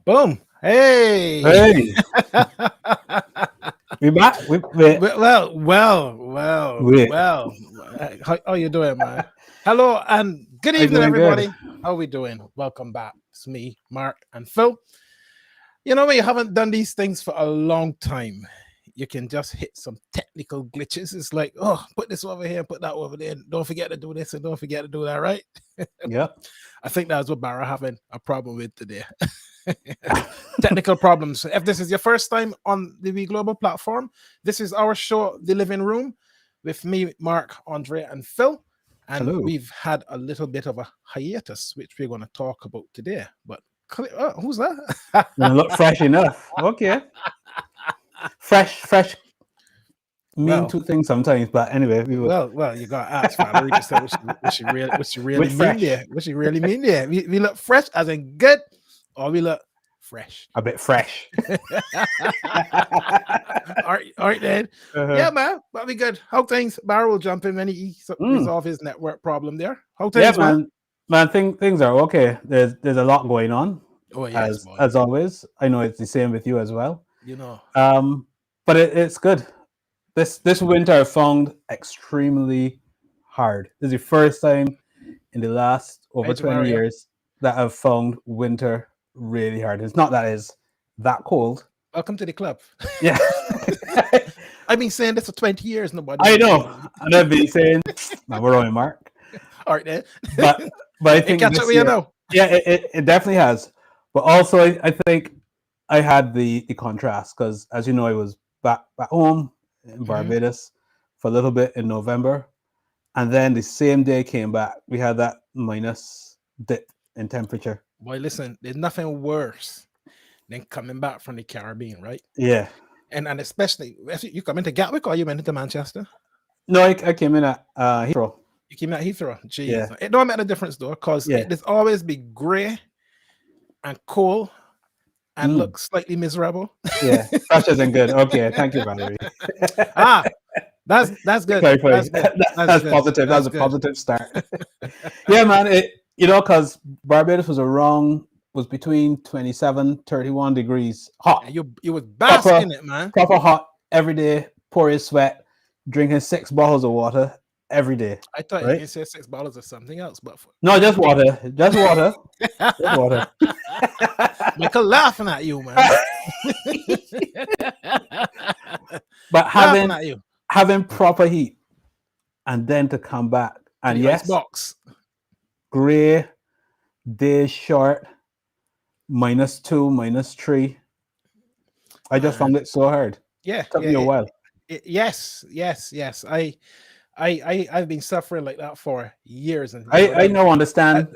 Boom. Hey. Hey, we back. We Well. How you doing, man? Hello and good I'm evening, doing good. everybody. How we doing? Welcome back. It's me, Mark and Phil. You know, when you haven't done these things for a long time, you can just hit some technical glitches. It's like, oh, put this over here, put that over there. Don't forget to do this and don't forget to do that, right? Yep. I think that's what Barra having a problem with today. Technical problems. If this is your first time on the We Global platform, this is our show, The Living Room, with me, Mark, Andre, and Phil. And Hello. we've had a little bit of a hiatus, which we're going to talk about today. But who's that? Doesn't look fresh enough. Okay. Fresh. Mean Well, two things sometimes, but anyway, we will. well, you got to ask Valerie to say what she really With mean fresh, there. What she really mean there. We look fresh as in good, or we look fresh. a bit fresh. all right then. Yeah, man. That'll be good. How things? Barra will jump in when he resolve his network problem there. How Yeah, things, man? man. Things are okay. There's a lot going on. Oh yes, boy. As always. I know it's the same with you as well. You know. But it's good. This winter I found extremely hard. This is the first time in the last over 20 years that I've found winter really hard. It's not that it's that cold. Welcome to the club. Yeah. I've been saying this for 20 years. Nobody. I know. And I've been saying, no, we're on Mark. All right then. But I think catch up with you now. Yeah, it definitely has. But also I think I had the contrast because, as you know, I was back home in Barbados for a little bit in November, and then the same day came back. We had that minus dip in temperature. Boy, listen, there's nothing worse than coming back from the Caribbean, right? Yeah, and especially if you come into Gatwick or you went into Manchester. No, I came in at Heathrow. You came at Heathrow. Jeez, yeah. It don't make a difference though, because there's always be grey and cold. And look slightly miserable. Yeah, fresh isn't good. Okay, thank you, Valerie. That's good. That's good. Positive. That's a positive start. Yeah, man. Because Barbados was between 27, 31 degrees hot. And you was basking it, man. Proper hot every day, pouring sweat, drinking 6 bottles of water every day. I thought you could say 6 bottles of something else, but no, just water. Just water. Just water. Michael laughing at you, man. But having proper heat and then to come back and box gray, days short, -2, -3. I just found it so hard. Yeah, took me a while. Yes. I've been suffering like that for years, and I now understand.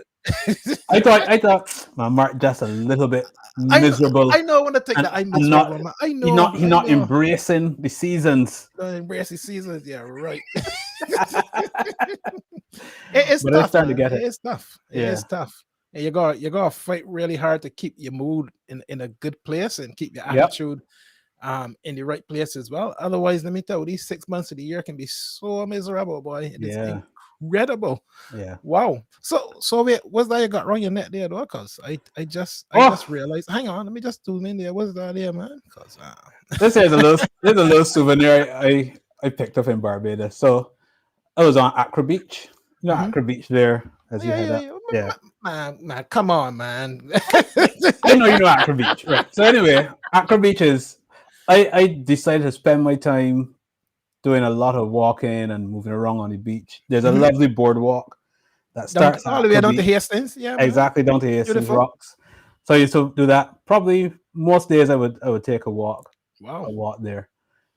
I thought, man, Mark just a little bit miserable. I know when I think that I'm miserable. I know he's not embracing the seasons. Embracing seasons, yeah, right. It's but tough. Starting to get it. It's tough. It is tough. And you gotta fight really hard to keep your mood in a good place and keep your attitude in the right place as well. Otherwise, let me tell you, these 6 months of the year can be so miserable, boy. It is incredible. Yeah. Wow. So wait, what's that you got wrong your neck there though? Cause I just realized. Hang on, let me just zoom in there. What's that there, man? Cause this is a little souvenir I picked up in Barbados. So I was on Accra Beach. You know Accra Beach there as you head up. Yeah. Man, come on, man. I know you know Accra Beach, right? So anyway, Accra Beach is. I decided to spend my time doing a lot of walking and moving around on the beach. There's a lovely boardwalk that starts all the way down to Hastings. Yeah, man. Exactly, down to Hastings Rocks. So I used to do that. Probably most days I would take a walk. Wow. A walk there.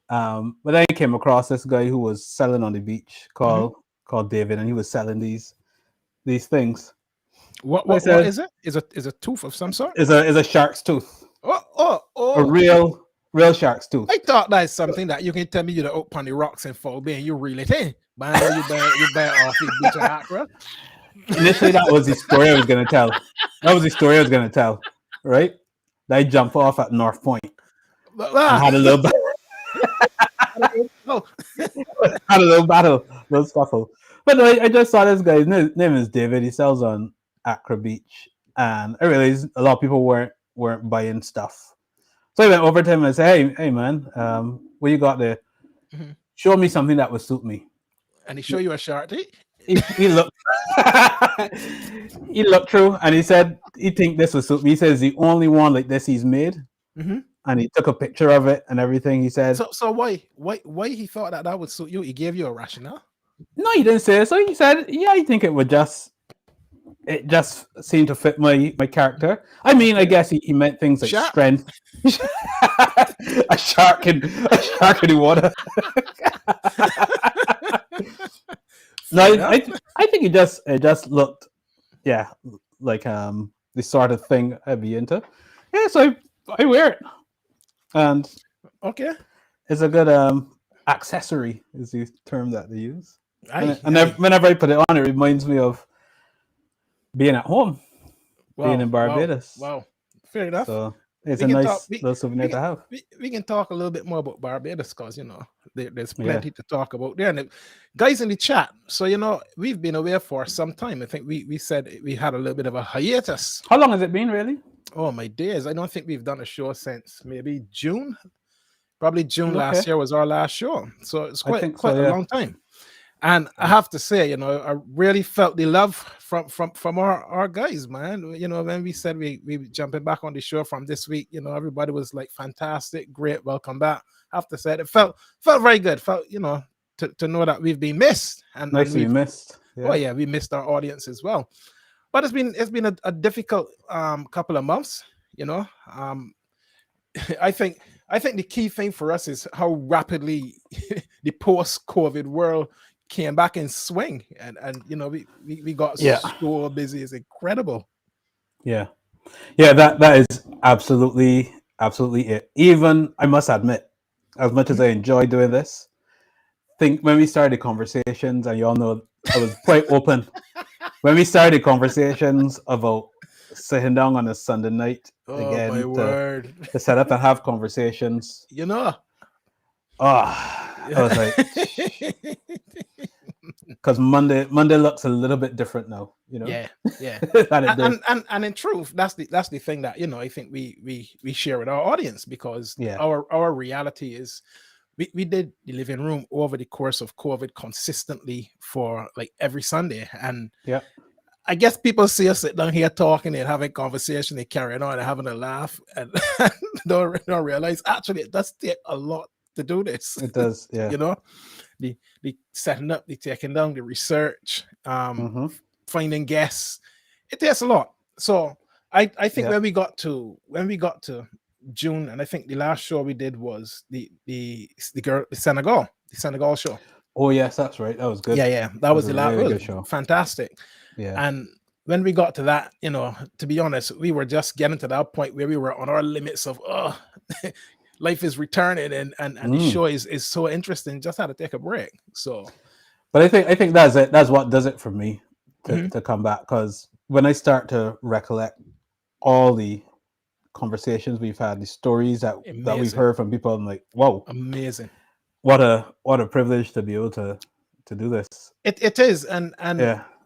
But then I came across this guy who was selling on the beach called David, and he was selling these things. What is it? Is a tooth of some sort? Is a shark's tooth. Oh. A real shark's tooth. I thought that's something that you can tell me you're up on the rocks and fall and you reel it in. Man, you bear off the beach of Accra. Initially, that was the story I was going to tell. Right? I jumped off at North Point. I had a little battle, little scuffle. But no, I just saw this guy. His name is David. He sells on Accra Beach, and I realized a lot of people weren't weren't buying stuff. So I went over to him and said, hey man, what you got there? Mhm. Show me something that would suit me. And he show you a shirt. He looked he looked through and he said he think this would suit me. He says the only one like this he's made. Mm-hmm. And he took a picture of it and everything. He said, So why he thought that would suit you? He gave you a rationale. no, he didn't say it. So he said, yeah, I think it just seemed to fit my character. I mean, I guess he meant things like Shark. strength. a shark in the water. No, I think it just looked, yeah, like the sort of thing I'd be into. Yeah, so I wear it, and okay, it's a good accessory is the term that they use. And whenever I put it on, it reminds me of being at home, being in Barbados. Wow. Fair enough. So it's a nice little souvenir to have. We can talk a little bit more about Barbados because, there's plenty to talk about there. And guys in the chat, so, we've been away for some time. I think we said we had a little bit of a hiatus. How long has it been, really? Oh, my days. I don't think we've done a show since maybe June. Probably June last year was our last show. So it's quite a long time. And I have to say, I really felt the love from our guys, man. When we said we jumping back on the show from this week, everybody was like, fantastic, great, welcome back. I have to say it felt very good. Felt, to know that we've been missed. And nice to be missed. Yeah. Oh yeah, we missed our audience as well. But it's been a difficult couple of months, I think the key thing for us is how rapidly the post-COVID world came back in swing, and we got so busy. It's incredible. Yeah, that is absolutely it. Even I must admit, as much as I enjoy doing this, think when we started conversations, and you all know I was quite open when we started conversations about sitting down on a Sunday night to set up and have conversations. I was like, because Monday looks a little bit different now, Yeah. and and in truth, that's the thing that I think we share with our audience, because our reality is we did the living room over the course of COVID consistently for like every Sunday, and I guess people see us sit down here talking and having conversation, they carrying on and having a laugh, and don't realize actually it does take a lot to do this. It does, yeah. The setting up, the taking down, the research, finding guests, it takes a lot. So I think when we got to June, and I think the last show we did was the Senegal show. Oh yes, that's right. That was good. Yeah, that was the last really good show. Fantastic. Yeah. And when we got to that, to be honest, we were just getting to that point where we were on our limits of life is returning, and the show is so interesting. Just had to take a break. So, but I think that's it. That's what does it for me to come back, because when I start to recollect all the conversations we've had, the stories that we've heard from people, I'm like, whoa, amazing! What a privilege to be able to do this. It is, and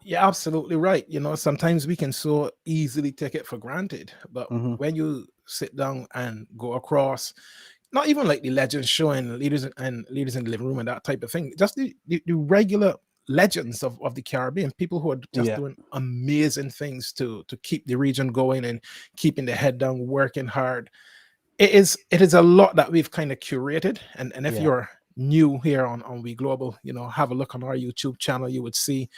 you're absolutely right. Sometimes we can so easily take it for granted, but when you sit down and go across, not even like the legends showing leaders in the living room and that type of thing, just the regular legends of the Caribbean, people who are just doing amazing things to keep the region going and keeping their head down, working hard. It is a lot that we've kind of curated, and if you're new here on We Global, have a look on our YouTube channel. You would see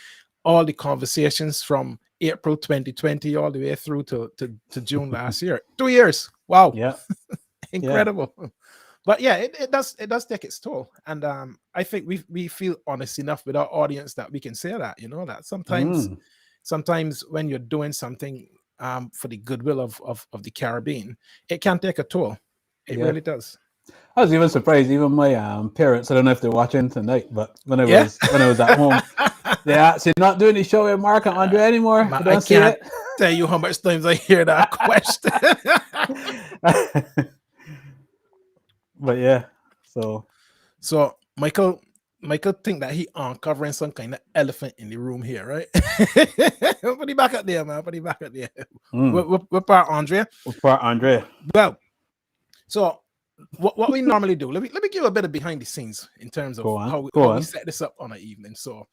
all the conversations from April 2020 all the way through to June last year. 2 years. Wow. Yeah. Incredible. Yeah. But yeah, it does take its toll. And I think we feel honest enough with our audience that we can say that, that sometimes when you're doing something for the goodwill of the Caribbean, it can take a toll. It really does. I was even surprised. Even my parents, I don't know if they're watching tonight, but when I was at home, they asked, "You're not doing the show with Mark and Andre anymore?" I can't tell you how much times I hear that question. But yeah, so Michael, Michael think that he uncovering some kind of elephant in the room here, right? Put it back up there, man. Put it back up there. What part, Andrea? What part, Andre? Well, so what we normally do, let me give a bit of behind the scenes in terms of how we set this up on an evening. So,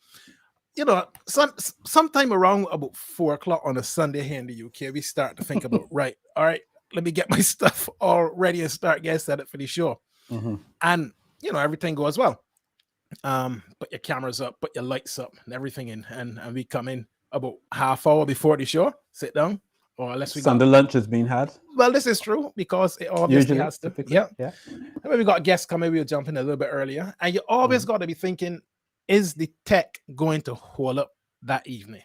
you know, sometime around about 4 o'clock on a Sunday here in the UK, we start to think about, right, all right, let me get my stuff all ready and start getting set up for the show. And, you know, everything goes well. Put your cameras up, put your lights up and everything in. And we come in about half hour before the show, sit down. Or unless we Sunday lunch is being had. Well, this is true because it obviously Usually, has to. typically, Yeah. yeah. And when we got guests coming, we'll jump in a little bit earlier. And you always got to be thinking, is the tech going to hold up that evening?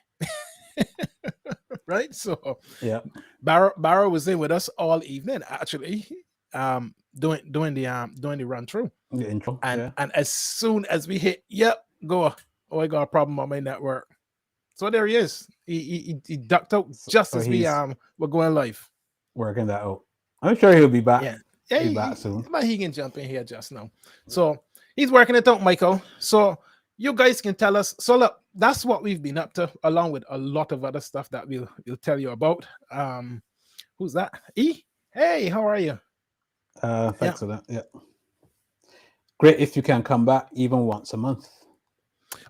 Right? So yeah. Barrow was in with us all evening, actually, doing the run through. The intro. And as soon as we hit, go. Oh, I got a problem on my network. So there he is. He ducked out just as we were going live. Working that out. I'm sure he'll be back. Yeah. He'll be back soon. But he can jump in here just now. So he's working it out, Michael. So you guys can tell us. So look, that's what we've been up to, along with a lot of other stuff that we'll tell you about. Who's that? E? Hey, how are you? Thanks for that. Yeah. Great if you can come back even once a month.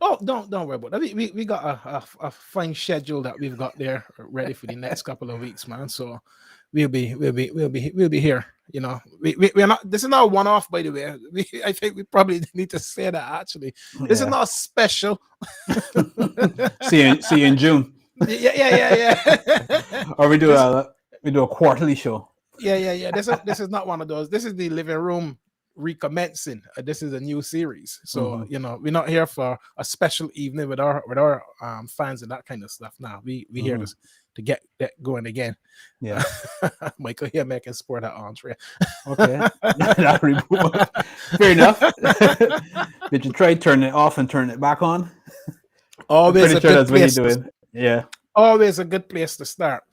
Oh, don't worry about that. We got a fine schedule that we've got there ready for the next couple of weeks, man. So we'll be here. You know, we're not. This is not a one-off, by the way. I think we probably need to say that actually. This is not special. see you in June. Yeah. Or we do a quarterly show. Yeah. This is not one of those. This is the living room recommencing. This is a new series, so you know, we're not here for a special evening with our fans and that kind of stuff. Now we here to get going again. Yeah. Michael here making sport at Andrea. Okay. Fair enough. Did you try turning it off and turn it back on? Always a good place. Yeah. Always a good place to start.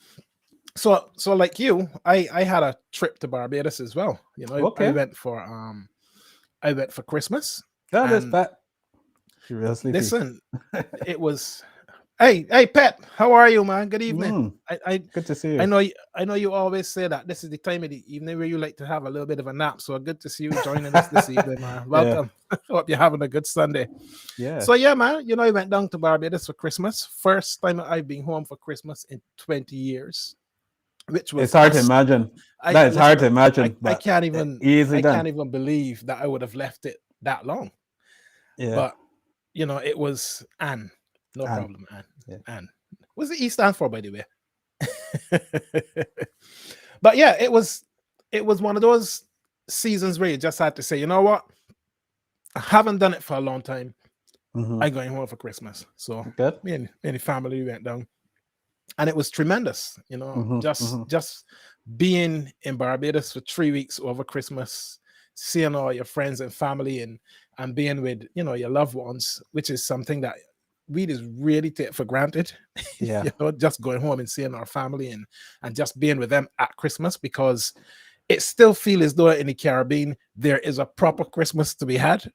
So like you, I had a trip to Barbados as well. You know, I went for Christmas. That is Pat. Listen, it was. Hey, Pat, how are you, man? Good evening. Good to see you. I know you always say that this is the time of the evening where you like to have a little bit of a nap. So good to see you joining us this evening, man. Welcome. Hope you're having a good Sunday. Yeah. So yeah, man. You know, I went down to Barbados for Christmas. First time I've been home for Christmas in 20 years. Which was it's hard to imagine. That is hard to imagine. I can't even believe that I would have left it that long. Yeah. But you know, it was Anne. No Anne. problem, Anne. Yeah. Anne. What's the E stand for, by the way? But yeah, it was one of those seasons where you just had to say, you know what? I haven't done it for a long time. I'm going home for Christmas. So good. Me and the family went down. And it was tremendous, you know, just being in Barbados for 3 weeks over Christmas, seeing all your friends and family and being with, you know, your loved ones, which is something that we just really take for granted. Yeah. You know, just going home and seeing our family and just being with them at Christmas, because it still feels as though in the Caribbean, there is a proper Christmas to be had.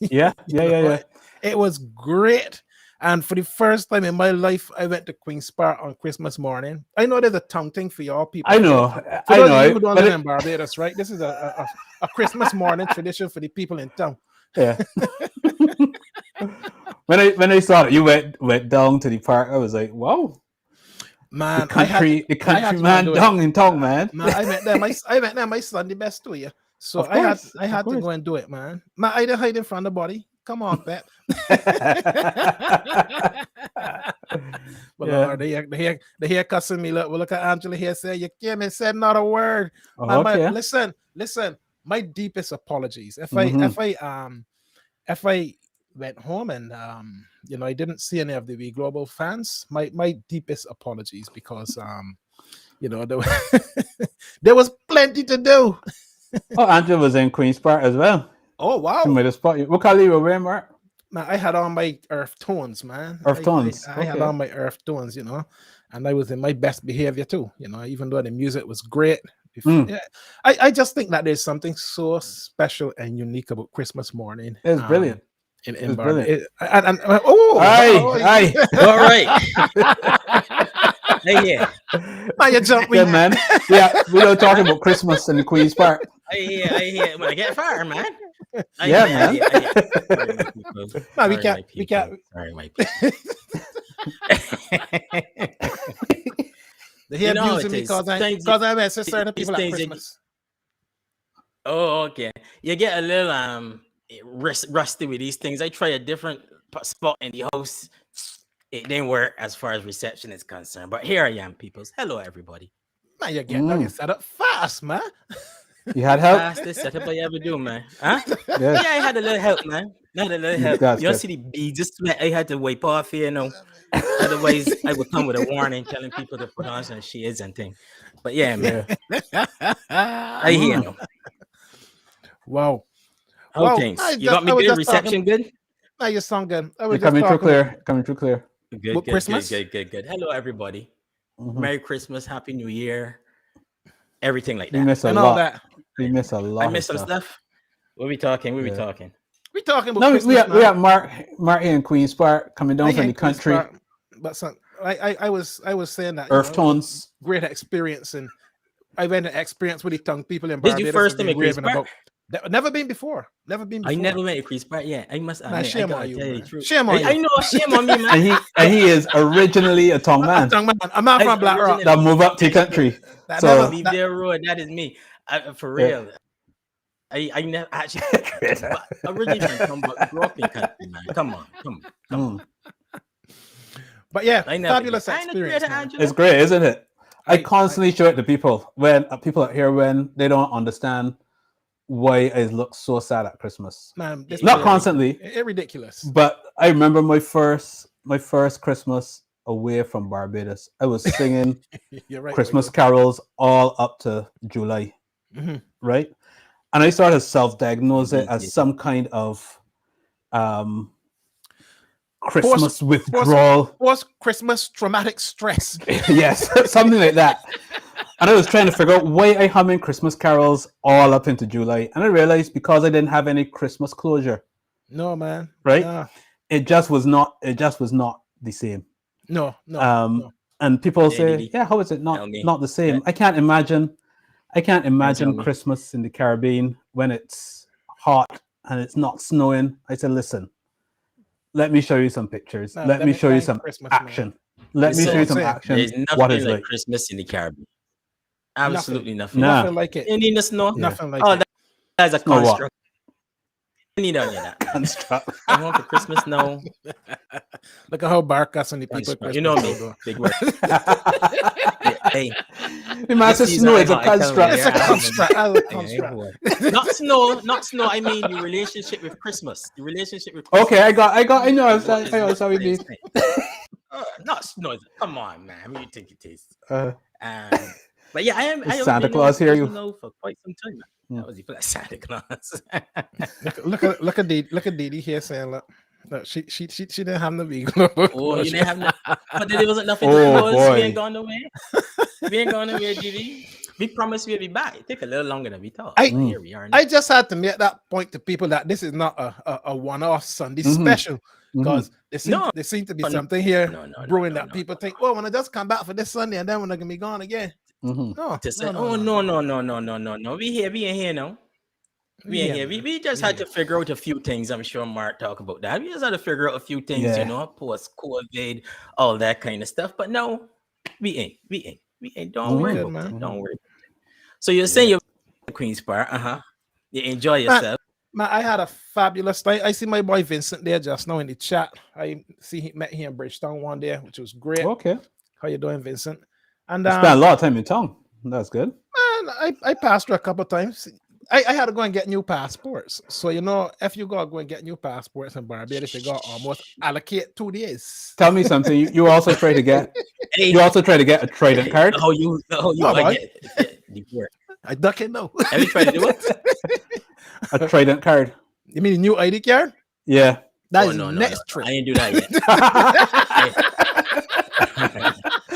Yeah. It was great. And for the first time in my life, I went to Queen's Park on Christmas morning. I know there's a tongue thing for y'all people. I know. For those of you who don't live in Barbados, right? This is a Christmas morning tradition for the people in town. Yeah. when I saw that you went down to the park, I was like, wow. Man, the country man down in town, man. Man, I went there my Sunday best to you. So I had to go and do it, man. Man, I didn't hide in front of the body. Come on, Pep. Well, Lord, they hear cussing me. Look at Angela here say you came and said not a word. Listen. My deepest apologies. If I went home and you know, I didn't see any of the We Global fans, my deepest apologies, because you know, there was plenty to do. Oh, Angela was in Queen's Park as well. Oh wow! She made a spot. What color you were wearing, Mark? Man, I had on my earth tones, man. I had on my earth tones, you know, and I was in my best behavior too, you know, even though the music was great. Yeah, I just think that there's something so special and unique about Christmas morning. It's brilliant. in brilliant. Barbados. Aye. All right. Hey, yeah. Man, you jump me. Yeah, man. We don't talk about Christmas in the Queen's Park. I hear. When I get fired, man. Yeah, man. Sorry, my people. No, we Sorry, can't. my We people. can't. Sorry, my people. They You know how abusing it me is. because Sometimes I met certain these people at things Christmas. Oh, okay. You get a little rusty with these things. I try a different spot in the house. It didn't work as far as reception is concerned. But here I am, peoples. Hello, everybody. Man, you get done. You set up fast, man. You had help? Fastest setup I ever do, man. Huh? Yeah. Yeah, I had a little help, man. I had a little help. That's You don't good. see the beads of sweat I had to wipe off here, Otherwise, I would come with a warning telling people to put on some shades and things. But yeah, man. I hear you. Wow. How things? You got me good? Reception good? No, you sound good. You're coming through clear. Coming through clear. Good, Christmas? good. Hello, everybody. Mhm. Merry Christmas, Happy New Year, everything like We that. miss a And all lot. that. We miss a lot. I missed some stuff. What we talking? We talking about No, Christmas, we have Mark here in Queen's Park coming down from the country. But I was saying that Earth tones. Great experience, and I've had an experience with the tongue people in This Barbados. is the first time at Queen's Park? Never been before. I never went to Queen's Park. Yeah, I must admit. Shame on you. Shame on you. I know, shame on me, man. and he is originally a tongue man. I'm not from Black Rock. That move up to the country. So leave their road. That is me. For real. I never actually originally from but grew up in country, man. Come on. But yeah, fabulous experience. It's great, isn't it? I constantly show it to people when people out here when they don't understand why I look so sad at Christmas. Man, not constantly. It's ridiculous. But I remember my first Christmas away from Barbados. I was singing right, Christmas carols all up to July, right? And I started self-diagnose it as some kind of Christmas withdrawal. Post-Christmas traumatic stress. Yes, something like that. And I was trying to figure out why I humming Christmas carols all up into July. And I realized because I didn't have any Christmas closure. No, man. Right? No. It just was not the same. No. And people say, yeah, how is it not the same? Yeah. I can't imagine Christmas in the Caribbean when it's hot and it's not snowing. I said, listen, let me show you some pictures. Let me show you some action. Man. Let me show you some action. There's nothing like Christmas in the Caribbean. Absolutely nothing. Nothing like it. You need the snow? Nothing like it. That's a construct. You need any of that. Construct. I want for Christmas now. Look at how Barkas and the people. You know me. Big word. Hey. Imagine snow is a construct. It's a construct. Not snow. I mean the relationship with Christmas. The relationship with Christmas. Okay, I know. I know. Not snow. Come on, man. What do you think it is? But yeah, I Santa Claus hear you for quite some time. That was like Santa Claus. look at Didi here saying, look, she didn't have no vehicle. Oh, you didn't have no. But there wasn't nothing to close. We ain't gone away. Didi. We promised we'd be back. It took a little longer than we thought. Here we are now. I just had to make that point to people that this is not a one-off Sunday special. Because there seems to be something here brewing that people think, oh, when I just come back for this Sunday and then when I can be gone again. No. We ain't here now. We ain't here. We just had to figure out a few things. I'm sure Mark talked about that. We just had to figure out a few things, post-COVID, all that kind of stuff. But no, we ain't. Don't worry about it. Don't worry. So you're saying you're at Queen's Park, You enjoy yourself. Man, I had a fabulous night. I see my boy Vincent there just now in the chat. I see he met him in Bridgetown one day, which was great. Okay. How you doing, Vincent? And spent a lot of time in town. That's good. Man, I passed her a couple of times. I had to go and get new passports. So if you go and get new passports in Barbados, you got almost allocate 2 days. Tell me something. You also try to get. You also try to get a Trident card. I duck it now. Have you tried to do it? A Trident card. You mean a new ID card? Yeah. That is next trip. I ain't do that yet.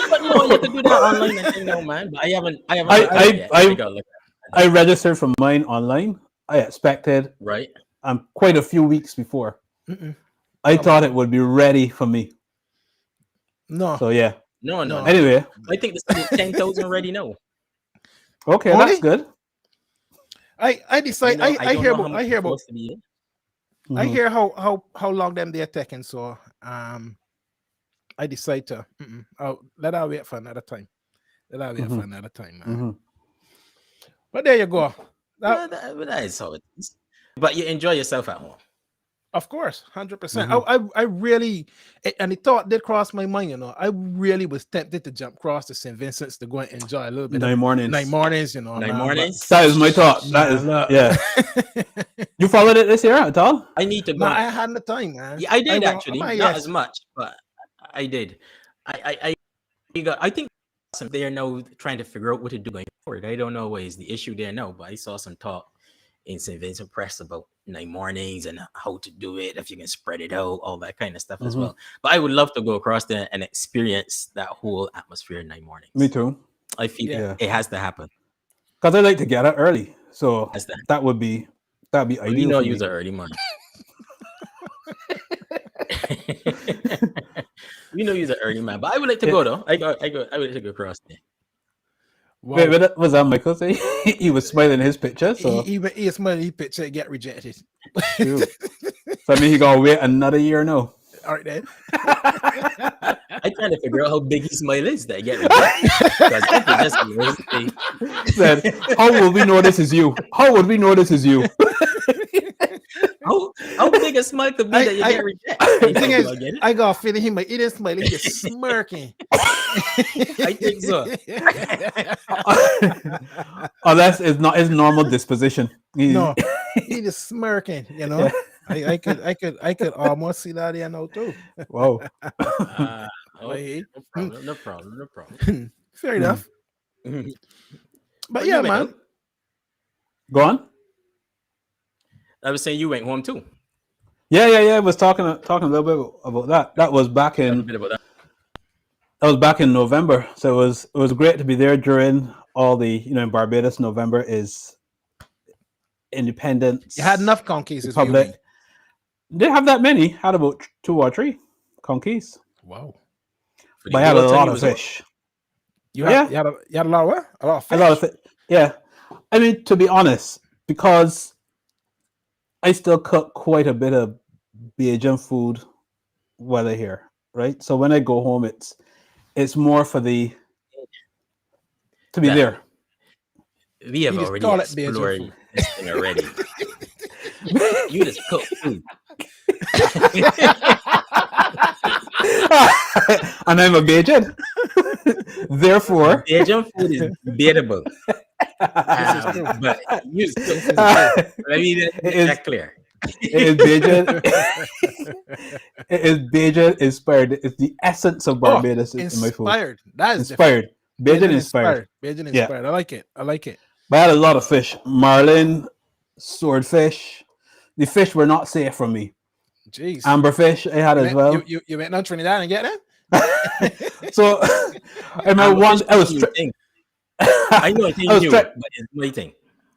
But no, you have to do that online. I think no, man. But I registered for mine online. I expected right. Quite a few weeks before. I thought it would be ready for me. No. So yeah. No. Anyway, I think there's 10,000 ready now. okay, Only? that's good. I decide. I hear about. I hear about. To be in. I hear how long them they're taking. So I decide to. Let her wait for another time. Man. But there you go. That is how it is. But you enjoy yourself at home. Of course, 100%. I really, and the thought did cross my mind. You know, I really was tempted to jump across to St. Vincent's to go and enjoy a little bit night mornings. You know, Night mornings. That is my thought. That is yeah. You followed it this year at all? I need to go. No, I hadn't the time, man. Yeah, I did actually. Not as much, but I did. I think they are now trying to figure out what to do going forward. I don't know what is the issue there now, but I saw some talk in St. Vincent Press about night mornings and how to do it, if you can spread it out, all that kind of stuff as well. But I would love to go across there and experience that whole atmosphere in night mornings. Me too. I feel it has to happen. Because I like to get up early. So that'd be ideal. You know, use an early man. You know, use an early man. But I would like to go though. I would like to go across there. Wow. Wait, was that Michael say? He was smiling his picture, so he smiling his picture and get rejected. So I mean, he gonna wait another year now. All right then. I trying to figure out how big his smile is that I get rejected. Said, how will we know this is you? How would we know this is you? How big a smile could be that you get rejected? The thing is, I got a feeling he might eat his smile. He's just smirking. I think so. Unless it's not his normal disposition. No, he just smirking. You know, I could almost see that there now too. Wow. No problem. Fair enough. But yeah, man. Go on. I was saying you went home too. Yeah. I was talking a little bit about that. That was back in. That was back in November. So it was great to be there during all the in Barbados. November is independence. You had enough conquests. Public. Didn't have that many. Had about 2 or 3 conquests. Wow. But I had a lot of fish. You had a lot of what? A lot of fish. A lot of fish. Yeah. I mean, to be honest, because I still cook quite a bit of Bajan food while I'm here, right? So when I go home, it's more for to be there. We have already explored this thing already. You just cook food. And I'm a Bajan. Therefore, Bajan food is beatable. But you just cook food. Let me make that clear. It is Bajan. It is Bajan inspired. It's the essence of Barbados in my food. Inspired. That is inspired. Bajan inspired. Bajan inspired. I like it. But I had a lot of fish. Marlin, swordfish. The fish were not safe from me. Jeez. Amberfish I had as well. You went on Trinidad and get that? So I remember I was I know it's new, but it's my thing.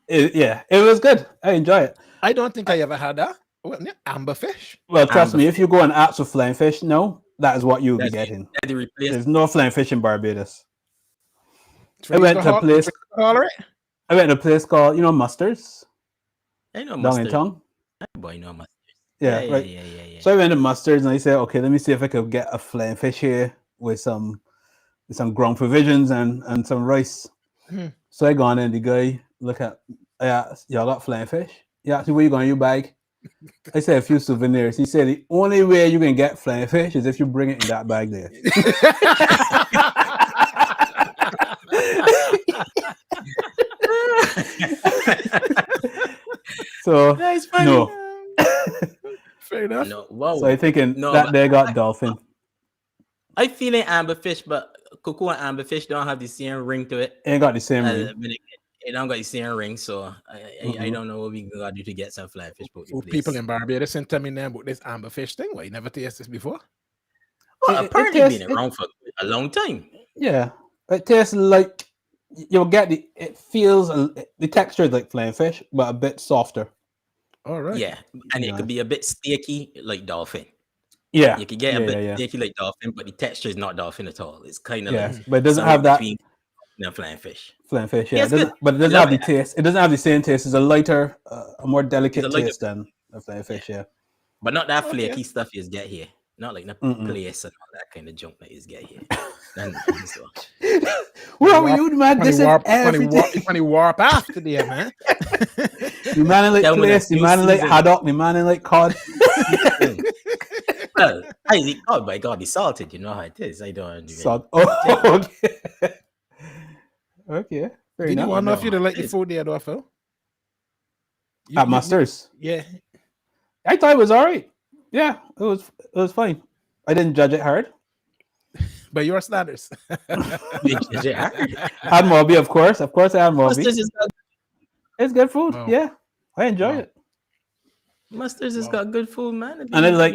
It was good. I enjoy it. I don't think I ever had that. Amberfish? Well, trust me, if you go and ask for flying fish, no, that is what you'll be getting. There's no flying fish in Barbados. I went to a place. I went to a place called, Mustard's. I know Mustard. Down in Boy, no Mustard's. Yeah, right. Yeah. So I went to Mustard's and I said, okay, let me see if I could get a flying fish here with some ground provisions and some rice. So I gone in, the guy look at, y'all got flying fish? He asked me, where you going in your bag? I said a few souvenirs. He said the only way you can get flying fish is if you bring it in that bag there. So that's funny. No. Fair enough. No. Wow. So I thinking that they got dolphin. I feel like amberfish, but cocoa and amberfish don't have the same ring to it. Ain't got the same ring. It don't got the same ring, so I don't know what we gotta do to get some flying fish. People in Barbados and tell me now about this amberfish thing. Why you never tasted this before? Well, apparently been around for a long time. Yeah, it tastes like you'll get it feels the texture is like flying fish, but a bit softer. All right. Yeah, and it could be a bit steaky like dolphin. Yeah. You could get a bit Yeah. steaky like dolphin, but the texture is not dolphin at all. It's kind of like But it doesn't somewhere have that between flying fish. flying fish. Yeah, Yeah, it's good. but it I doesn't love have the it. taste. It doesn't have the same taste. It's a lighter, a more It's delicate a lighter, taste than a flying fish. Yeah. but not that Okay. flaky stuff you get here. Not like the place and all that kind of junk that you get here. Then so. Where are you, man? This is everything. Funny warp after there, man. The man in like Yeah, when place, the new man in like season- haddock, the man in like cod. Well, oh my God, it's salted. You know how it is. I don't. Salt. Oh, okay. Okay. Fair Did you enough. want to know if No, you'd like the it's- food there, though, Phil? At Masters. Yeah. I thought it was all right. Yeah, it was fine. I didn't judge it hard. By your standards. Had Moby, of course. Of course, I had Moby. It's good food. Wow. Yeah, I enjoy Wow. it. Mustard's has got good food, man. And I like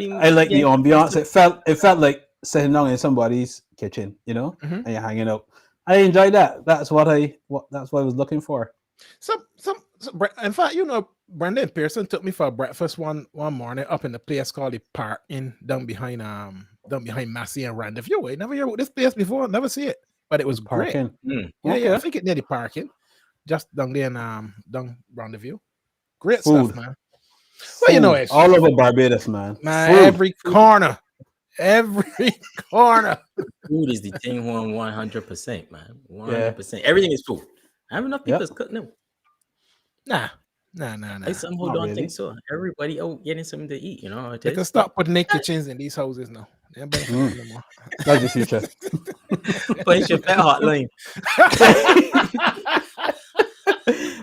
the ambiance. It felt like sitting down in somebody's kitchen, you know, and you're hanging out. I enjoyed that. That's what I was looking for. In fact, you know, Brendan Pearson took me for breakfast one morning up in the place called the Park Inn down behind Massey and Rendezvous. I never heard about this place before, never see it, but it was great. Parking. Yeah, I think it near the parking, just down there in down Rendezvous. Great Food. stuff, man. Well, you know it. All over Barbados, man. Man, Food. every corner. Food is the thing 100%, man. 100%. Everything is food. I have enough people that's cooking them. Nah. I somehow don't think so. Everybody out getting something to eat, you know. It They is. can stop putting their kitchens in these houses now. They ain't benefiting anymore. That's the future. Place your pet hotline.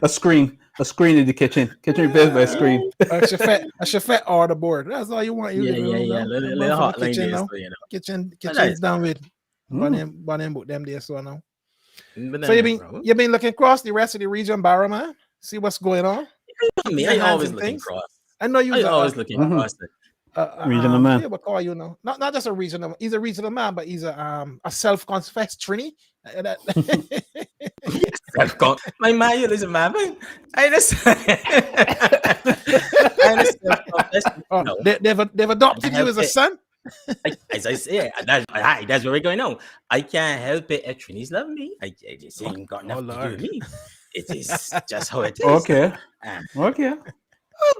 A screen in the kitchen. Kitchen replaced by a screen. A chauffeur or the board. That's all you want. Yeah. Little hotline there, so, you know. Kitchen's down with Bunny book them there, so now. But So then, you've been looking across the rest of the region, Barra, man. See what's going on. me, I always looking cross. I know you. I always looking cross. Regional man. Yeah, what call you know? Not just a regional. He's a regional man, but he's a self-confessed Trini. My man, you listen, man. I just. No. They've adopted you as a son. As I say, that's where we're going now. I can't help it. Trini's love me. I just ain't got nothing to do with me. It is just how it is. Okay. Okay.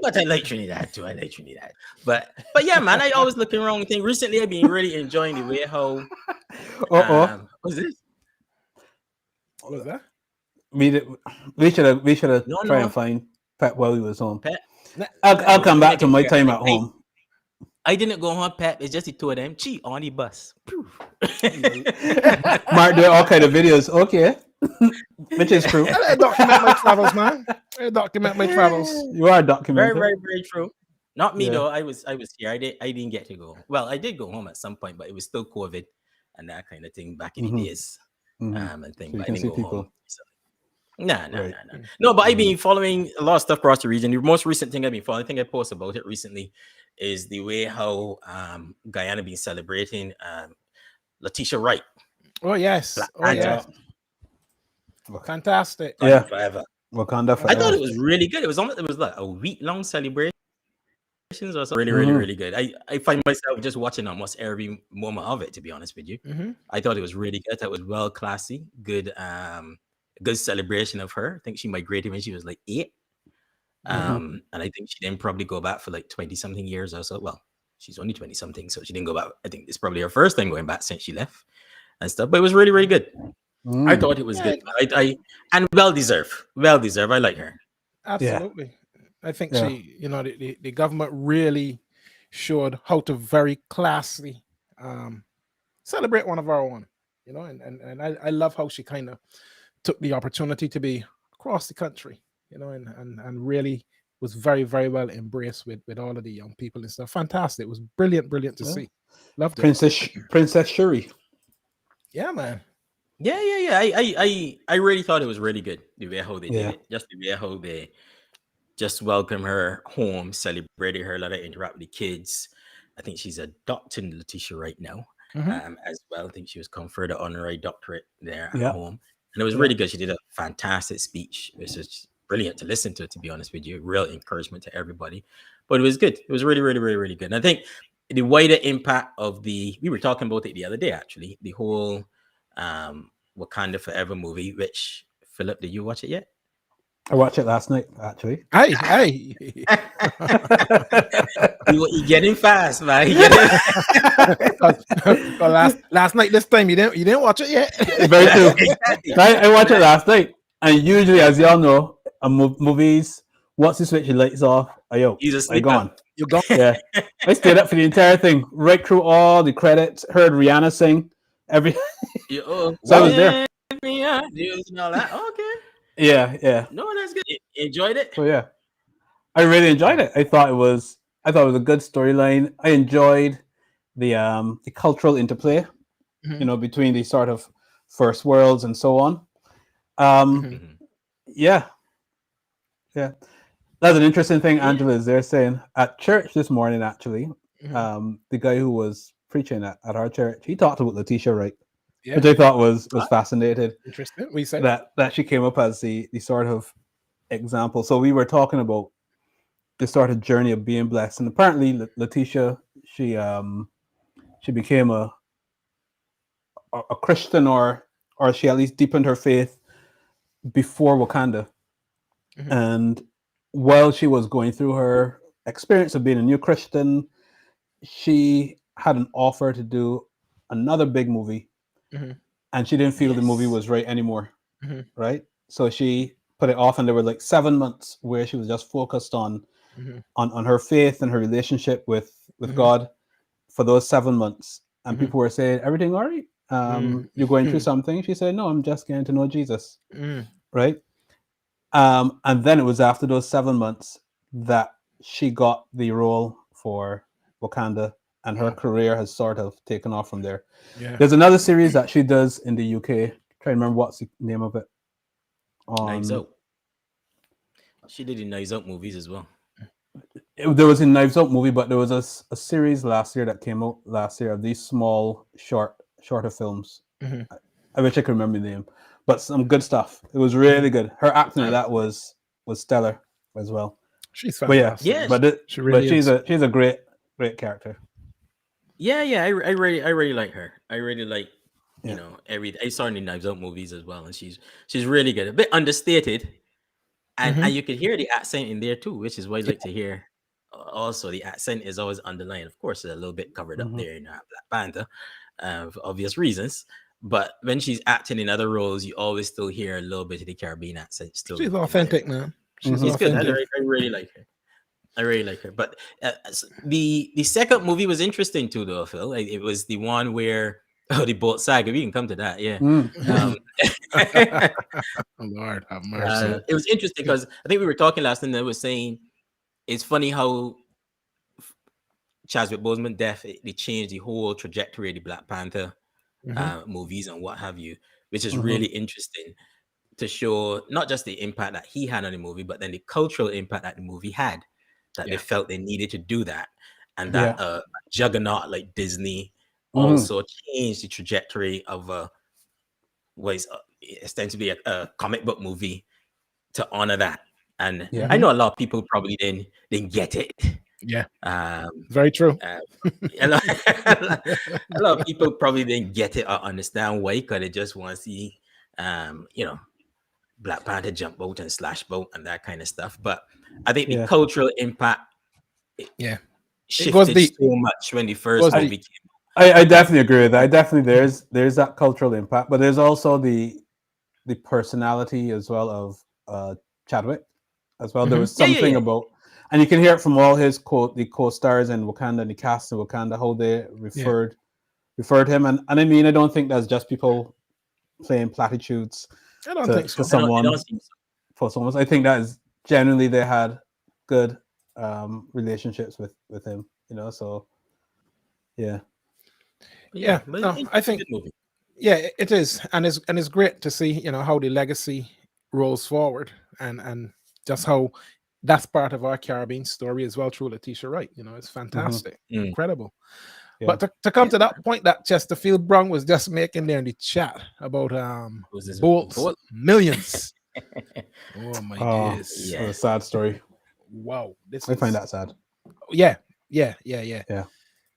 But I like Trinidad too. But yeah, man, I always looking around. Thing recently, I've been really enjoying the way how. What's this? What was that? We should have tried and find Pep while he was home. Pep. I'll come back to my time at home. I didn't go home, Pep. It's just the two of them. Gee, on the bus. Mark doing all kind of videos. Okay. Which is true. I document my travels, man. I document my travels. You are documenting. Very, very, very true. Not me though. I was here. I didn't get to go. Well, I did go home at some point, but it was still COVID and that kind of thing back in the days. And thing. So But you I can didn't see go home. people. So. Nah. No, but I've been following a lot of stuff across the region. The most recent thing I've been following, I think I posted about it recently, is the way how Guyana been celebrating Letitia Wright. Oh yes. Fantastic. Yeah. Forever. Wakanda forever. I thought it was really good. It was like a week-long celebration. Or something. Really good. I find myself just watching almost every moment of it, to be honest with you. I thought it was really good. That was well classy, good celebration of her. I think she migrated when she was like 8. And I think she didn't probably go back for like 20-something years or so. Well, she's only 20-something, so she didn't go back. I think it's probably her first time going back since she left and stuff. But it was really, really good. I thought it was good. And well deserved. I like her. Absolutely. I think she, the government really showed how to very classily celebrate one of our own, and I love how she kind of took the opportunity to be across the country, and really was very, very well embraced with all of the young people and stuff. Fantastic. It was brilliant to see. Loved it. Princess Shuri. Yeah, man. Yeah. I really thought it was really good the way how they did it. Just the way how they just welcome her home, celebrated her, let her interact with the kids. I think she's a doctor in Letitia right now, as well. I think she was conferred an honorary doctorate there at home. And it was really good. She did a fantastic speech. It was just brilliant to listen to be honest with you. Real encouragement to everybody. But it was good. It was really, really, really, really good. And I think the wider impact of we were talking about it the other day, actually, the whole Wakanda Forever movie, which, Philip, did you watch it yet? I watched it last night, actually. Hey. You getting fast, man. Last night, this time you didn't watch it yet. Very true. I watched it last night, and usually, as y'all know, movies, once you switch your lights off, you're gone. You're gone. Yeah, I stayed up for the entire thing, right through all the credits. Heard Rihanna sing every. So I was there. Okay. Yeah. No, that's good. Enjoyed it. So yeah, I really enjoyed it. I thought it was a good storyline. I enjoyed the cultural interplay, between these sort of first worlds and so on. Yeah. That's an interesting thing. Angela is there saying at church this morning. Actually, the guy who was preaching at our church, he talked about Letitia Wright. Yeah. Which I thought was fascinating. Interesting. We said that she came up as the sort of example. So we were talking about the sort of journey of being blessed, and apparently Letitia, she became a Christian, or she at least deepened her faith before Wakanda, and while she was going through her experience of being a new Christian, she had an offer to do another big movie. And she didn't feel the movie was right anymore, right? So she put it off, and there were like 7 months where she was just focused on her faith and her relationship with God for those 7 months. And people were saying, "Everything all right? You're going through something?" She said, "No, I'm just getting to know Jesus," right? And then it was after those 7 months that she got the role for Wakanda. And her career has sort of taken off from there. Yeah. There's another series that she does in the UK. Trying to remember what's the name of it. Knives Out. She did in Knives Out movies as well. There was a Knives Out movie, but there was a series last year that came out last year of these small, shorter films. I wish I could remember the name, but some good stuff. It was really good. Her acting in that was stellar as well. She's fantastic. But she's a great character. Yeah, I really like her. I really like, I saw her in the Knives Out movies as well, and she's really good. A bit understated, and you could hear the accent in there too, which is what I like to hear. Also, the accent is always underlined. Of course, it's a little bit covered up there in Black Panther, for obvious reasons. But when she's acting in other roles, you always still hear a little bit of the Caribbean accent. Still, she's authentic, man. She's good. I really like her. But the second movie was interesting too, though, Phil. It was the one where the boat saga. We can come to that, yeah. Lord have mercy. It was interesting because I think we were talking last night, and I was saying it's funny how Chadwick Boseman death, they changed the whole trajectory of the Black Panther movies and what have you, which is really interesting to show not just the impact that he had on the movie, but then the cultural impact that the movie had. That they felt they needed to do that, and that a juggernaut like Disney also changed the trajectory of what is ostensibly a comic book movie to honor that. And I know a lot of people probably didn't get it. Yeah, very true. A lot of people probably didn't get it or understand why, because they just want to see, Black Panther jump boat and slash boat and that kind of stuff. But I think the cultural impact, shifted so much when the first movie came. I definitely agree with that. There's that cultural impact, but there's also the personality as well of Chadwick as well. There was something about, and you can hear it from all his the co-stars in Wakanda and the cast in Wakanda, how they referred him. And I mean, I don't think that's just people playing platitudes. I don't think so. To someone for someone. I think that is genuinely they had good relationships with him, so I think it is, and it's great to see how the legacy rolls forward, and just how that's part of our Caribbean story as well through Letitia Wright. It's fantastic, incredible. But to come to that point that Chesterfield Brown was just making there in the chat about bolts, millions. Oh my Oh, days. Yeah. what a sad story. Wow. This I find is that sad. yeah. Yeah. Well,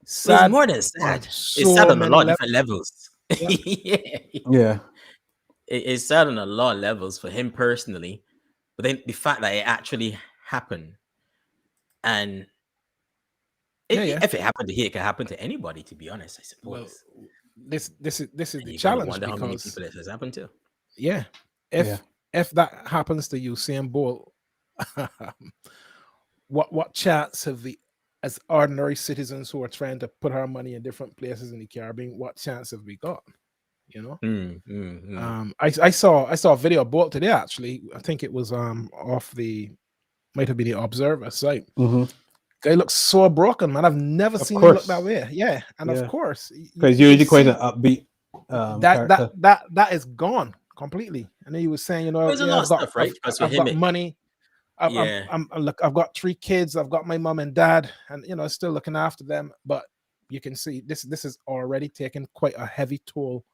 it's Sad more than on sad. It's sad so on a many lot of levels. different levels. Yeah. Yeah. Yeah. It's sad on a lot of levels for him personally, but then the fact that it actually happened, and Yeah. if it happened to here, it can happen to anybody. To be honest, I Well, suppose. this is And the you're gonna challenge wonder how many because people this has happened to. yeah, Yeah. if that happens to Usain Bolt, what chance have we as ordinary citizens who are trying to put our money in different places in the Caribbean? What chance have we got? You know. I saw a video of Bolt today. Actually, I think it was off the might have been the Observer site. Mm-hmm. Guy looks so broken, man. I've never Of seen him look that course. way. Yeah, and of Yeah. course, Because you usually quite see an upbeat that character. that is gone completely. And then he was saying, There's a yeah, lot of stuff, right? Because for I've him, got money. yeah. Look, I've got 3 kids. I've got my mom and dad, and still looking after them. But you can see this is already taking quite a heavy toll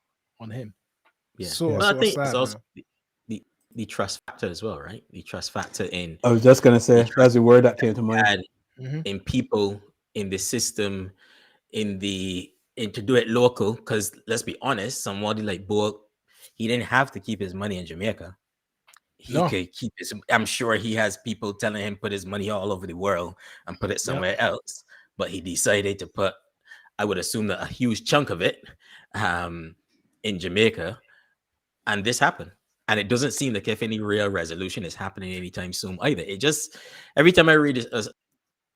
on him. Yeah. So But I think sad, it's also man. the trust factor as well, right? The trust factor in I was just gonna say that's the word that came to mind. had in people, in the system, in to do it local. Because let's be honest, somebody like Bolt, he didn't have to keep his money in Jamaica. He No. could keep his. I'm sure he has people telling him put his money all over the world and put it somewhere else. But he decided to put, I would assume that a huge chunk of it in Jamaica. And this happened. And it doesn't seem like if any real resolution is happening anytime soon either. It just, every time I read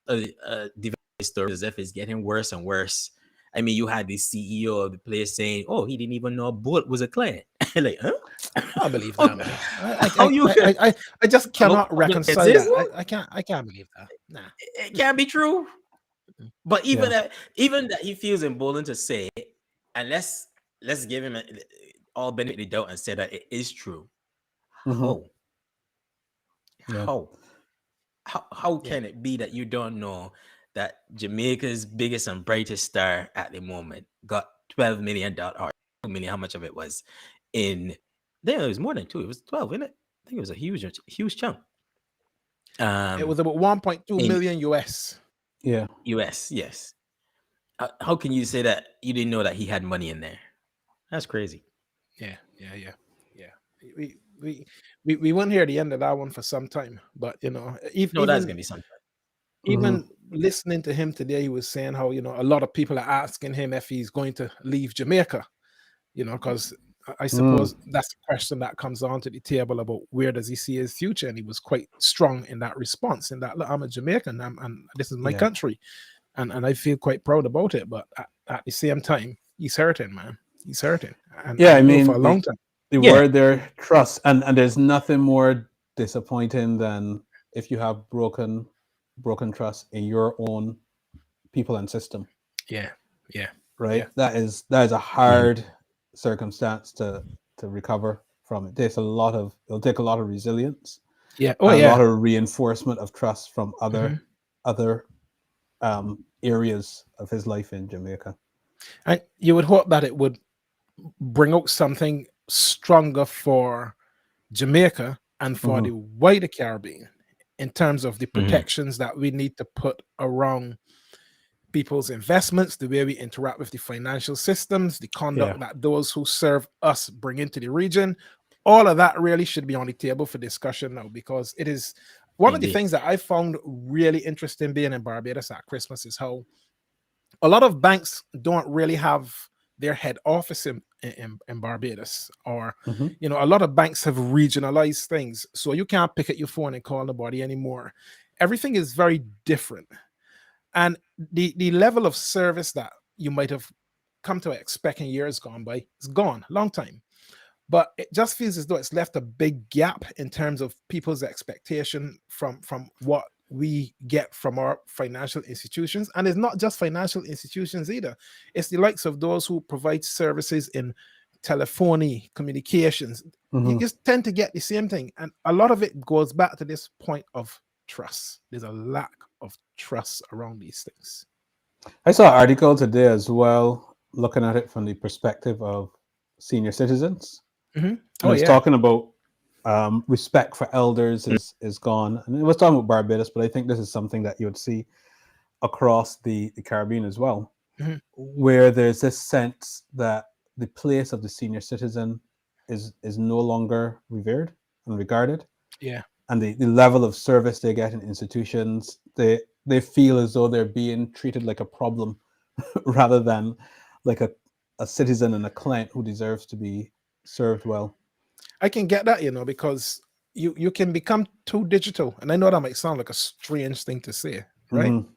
a device story, as if it's getting worse and worse. I mean, you had the CEO of the place saying, "Oh, he didn't even know Bolt was a client." Like, huh? I believe that, man. I just Hello? cannot reconcile Is that. I can't believe that. Nah. It can't be true. But even that he feels emboldened to say it, and let's give him all benefit of the doubt and say that it is true. Mhm. How can it be that you don't know that Jamaica's biggest and brightest star at the moment got $12 million or $2 million? How much of it was in there? It was more than 2. It was 12, isn't it? I think it was a huge chunk. It was about 1.2 million US. Yeah. US, yes. How can you say that you didn't know that he had money in there? That's crazy. Yeah. We won't hear the end of that one for some time, but even that's gonna be something. Even listening to him today, he was saying how a lot of people are asking him if he's going to leave Jamaica, because I suppose that's the question that comes onto the table about where does he see his future, and he was quite strong in that response. In that, look, I'm a Jamaican, and this is my country, and I feel quite proud about it. But at the same time, he's hurting, man. He's hurting. And I mean, for a long time. The word there, trust, and there's nothing more disappointing than if you have broken trust in your own people and system. Yeah. Right. Yeah. That is a hard circumstance to recover from. It'll take a lot of resilience. Yeah. A lot of reinforcement of trust from other areas of his life in Jamaica. And you would hope that it would bring out something stronger for Jamaica and for the wider Caribbean in terms of the protections that we need to put around people's investments, the way we interact with the financial systems, the conduct that those who serve us bring into the region. All of that really should be on the table for discussion now, because it is one of the things that I found really interesting being in Barbados at Christmas is how a lot of banks don't really have their head office in Barbados, or a lot of banks have regionalized things, so you can't pick up your phone and call nobody anymore. Everything is very different, and the level of service that you might have come to expect in years gone by is gone, long time. But it just feels as though it's left a big gap in terms of people's expectation from what we get from our financial institutions. And it's not just financial institutions either. It's the likes of those who provide services in telephony, communications. You just tend to get the same thing. And a lot of it goes back to this point of trust. There's a lack of trust around these things. I saw an article today as well, looking at it from the perspective of senior citizens. And it's talking about Respect for elders is gone. And it was talking about Barbados, but I think this is something that you would see across the Caribbean as well, where there's this sense that the place of the senior citizen is no longer revered and regarded. Yeah. And the level of service they get in institutions, they feel as though they're being treated like a problem rather than like a citizen and a client who deserves to be served well. I can get that, because you can become too digital. And I know that might sound like a strange thing to say, right? Mm-hmm.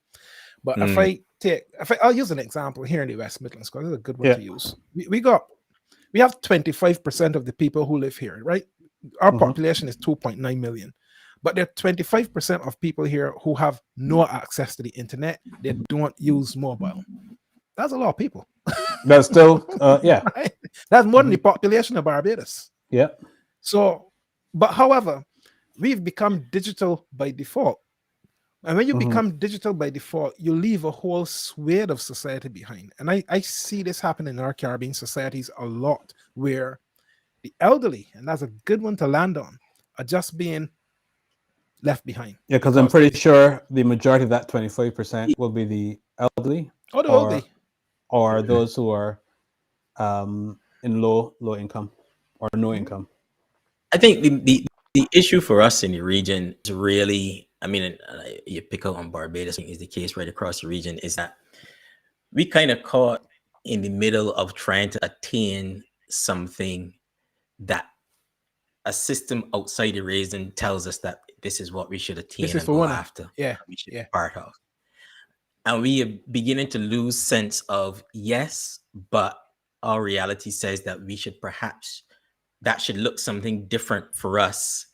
But I'll use an example here in the West Midlands, because it's a good one to use. We have 25% of the people who live here, right? Our population is 2.9 million. But there are 25% of people here who have no access to the internet. They don't use mobile. That's a lot of people. That's still, yeah. Right? That's more than the population of Barbados. Yeah. So, but however, we've become digital by default. And when you become digital by default, you leave a whole swathe of society behind. And I see this happen in our Caribbean societies a lot, where the elderly, and that's a good one to land on, are just being left behind. Yeah, because I'm pretty sure the majority of that 25% will be the elderly, or those who are in low income or no income. I think the issue for us in the region is really, I mean, you pick out on Barbados, is the case right across the region, is that we kind of caught in the middle of trying to attain something that a system outside the region tells us that this is what we should attain and go after. Yeah, we should be part of. And we are beginning to lose sense of, yes, but our reality says that we should perhaps, that should look something different for us,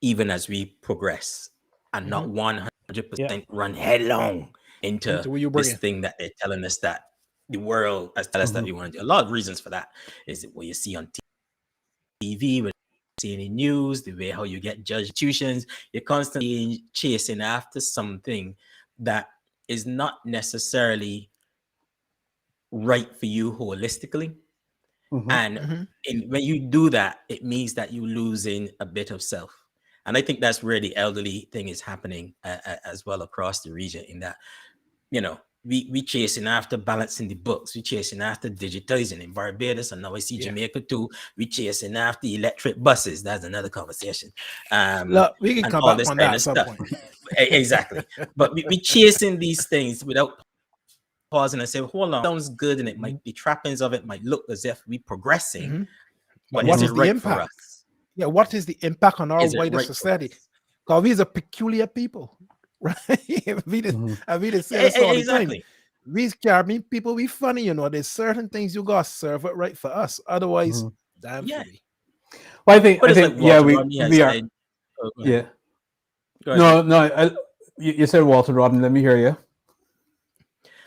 even as we progress, and not 100% run headlong into this thing that they're telling us that the world has tell us that we want to do. A lot of reasons for that is what you see on TV, when you see any news, the way how you get judged institutions, you're constantly chasing after something that is not necessarily right for you holistically. And when you do that, it means that you're losing a bit of self. And I think that's where the elderly thing is happening as well across the region, in that, we chasing after balancing the books, we chasing after digitizing in Barbados, and now I see Jamaica too. We chasing after electric buses. That's another conversation. Look, we can come back on that at some point. Exactly. But we chasing these things without pausing and say, hold on, sounds good, and it might be trappings of it might look as if we're progressing. But what is the impact for us? Yeah, what is the impact on our wider society? Because we are peculiar people, right? we just say this all the time. We Caribbean people, we funny, there's certain things you gotta serve it right for us. Otherwise, damn free. Well, I think we are. Yeah. No. You said Walter Rodney. Let me hear you.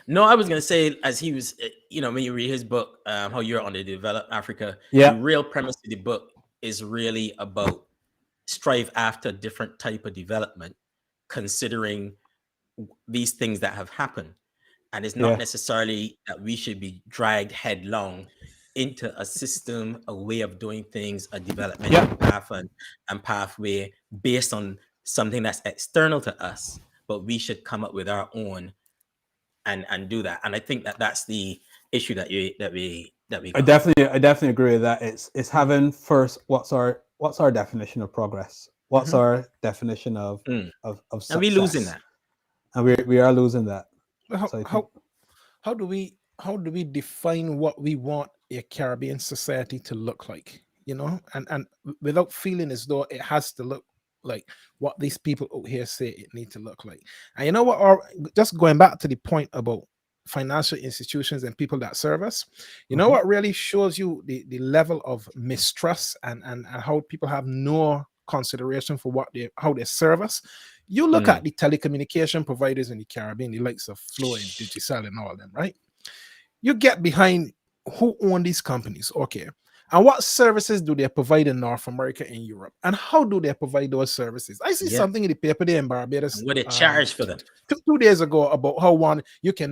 No, I was going to say, as he was, when you read his book, How You're Underdeveloped Africa, the real premise of the book is really about strive after a different type of development, considering these things that have happened. And it's not necessarily that we should be dragged headlong into a system, a way of doing things, a developmental path and pathway based on something that's external to us, but we should come up with our own and do that. And I think that's the issue that we got. I definitely agree with that. It's having first, what's our definition of progress? What's our definition of success? And we're losing that. And we are losing that. How do we define what we want a Caribbean society to look like? And without feeling as though it has to look like what these people out here say it needs to look like. And you know what, just going back to the point about financial institutions and people that serve us, you know what really shows you the level of mistrust and how people have no consideration for how they serve us? You look at the telecommunication providers in the Caribbean, the likes of Flow and Digicel and all of them, right? You get behind who own these companies, okay? And what services do they provide in North America and Europe? And how do they provide those services? I see something in the paper there in Barbados. And what they charge for them. 2 days ago about how you can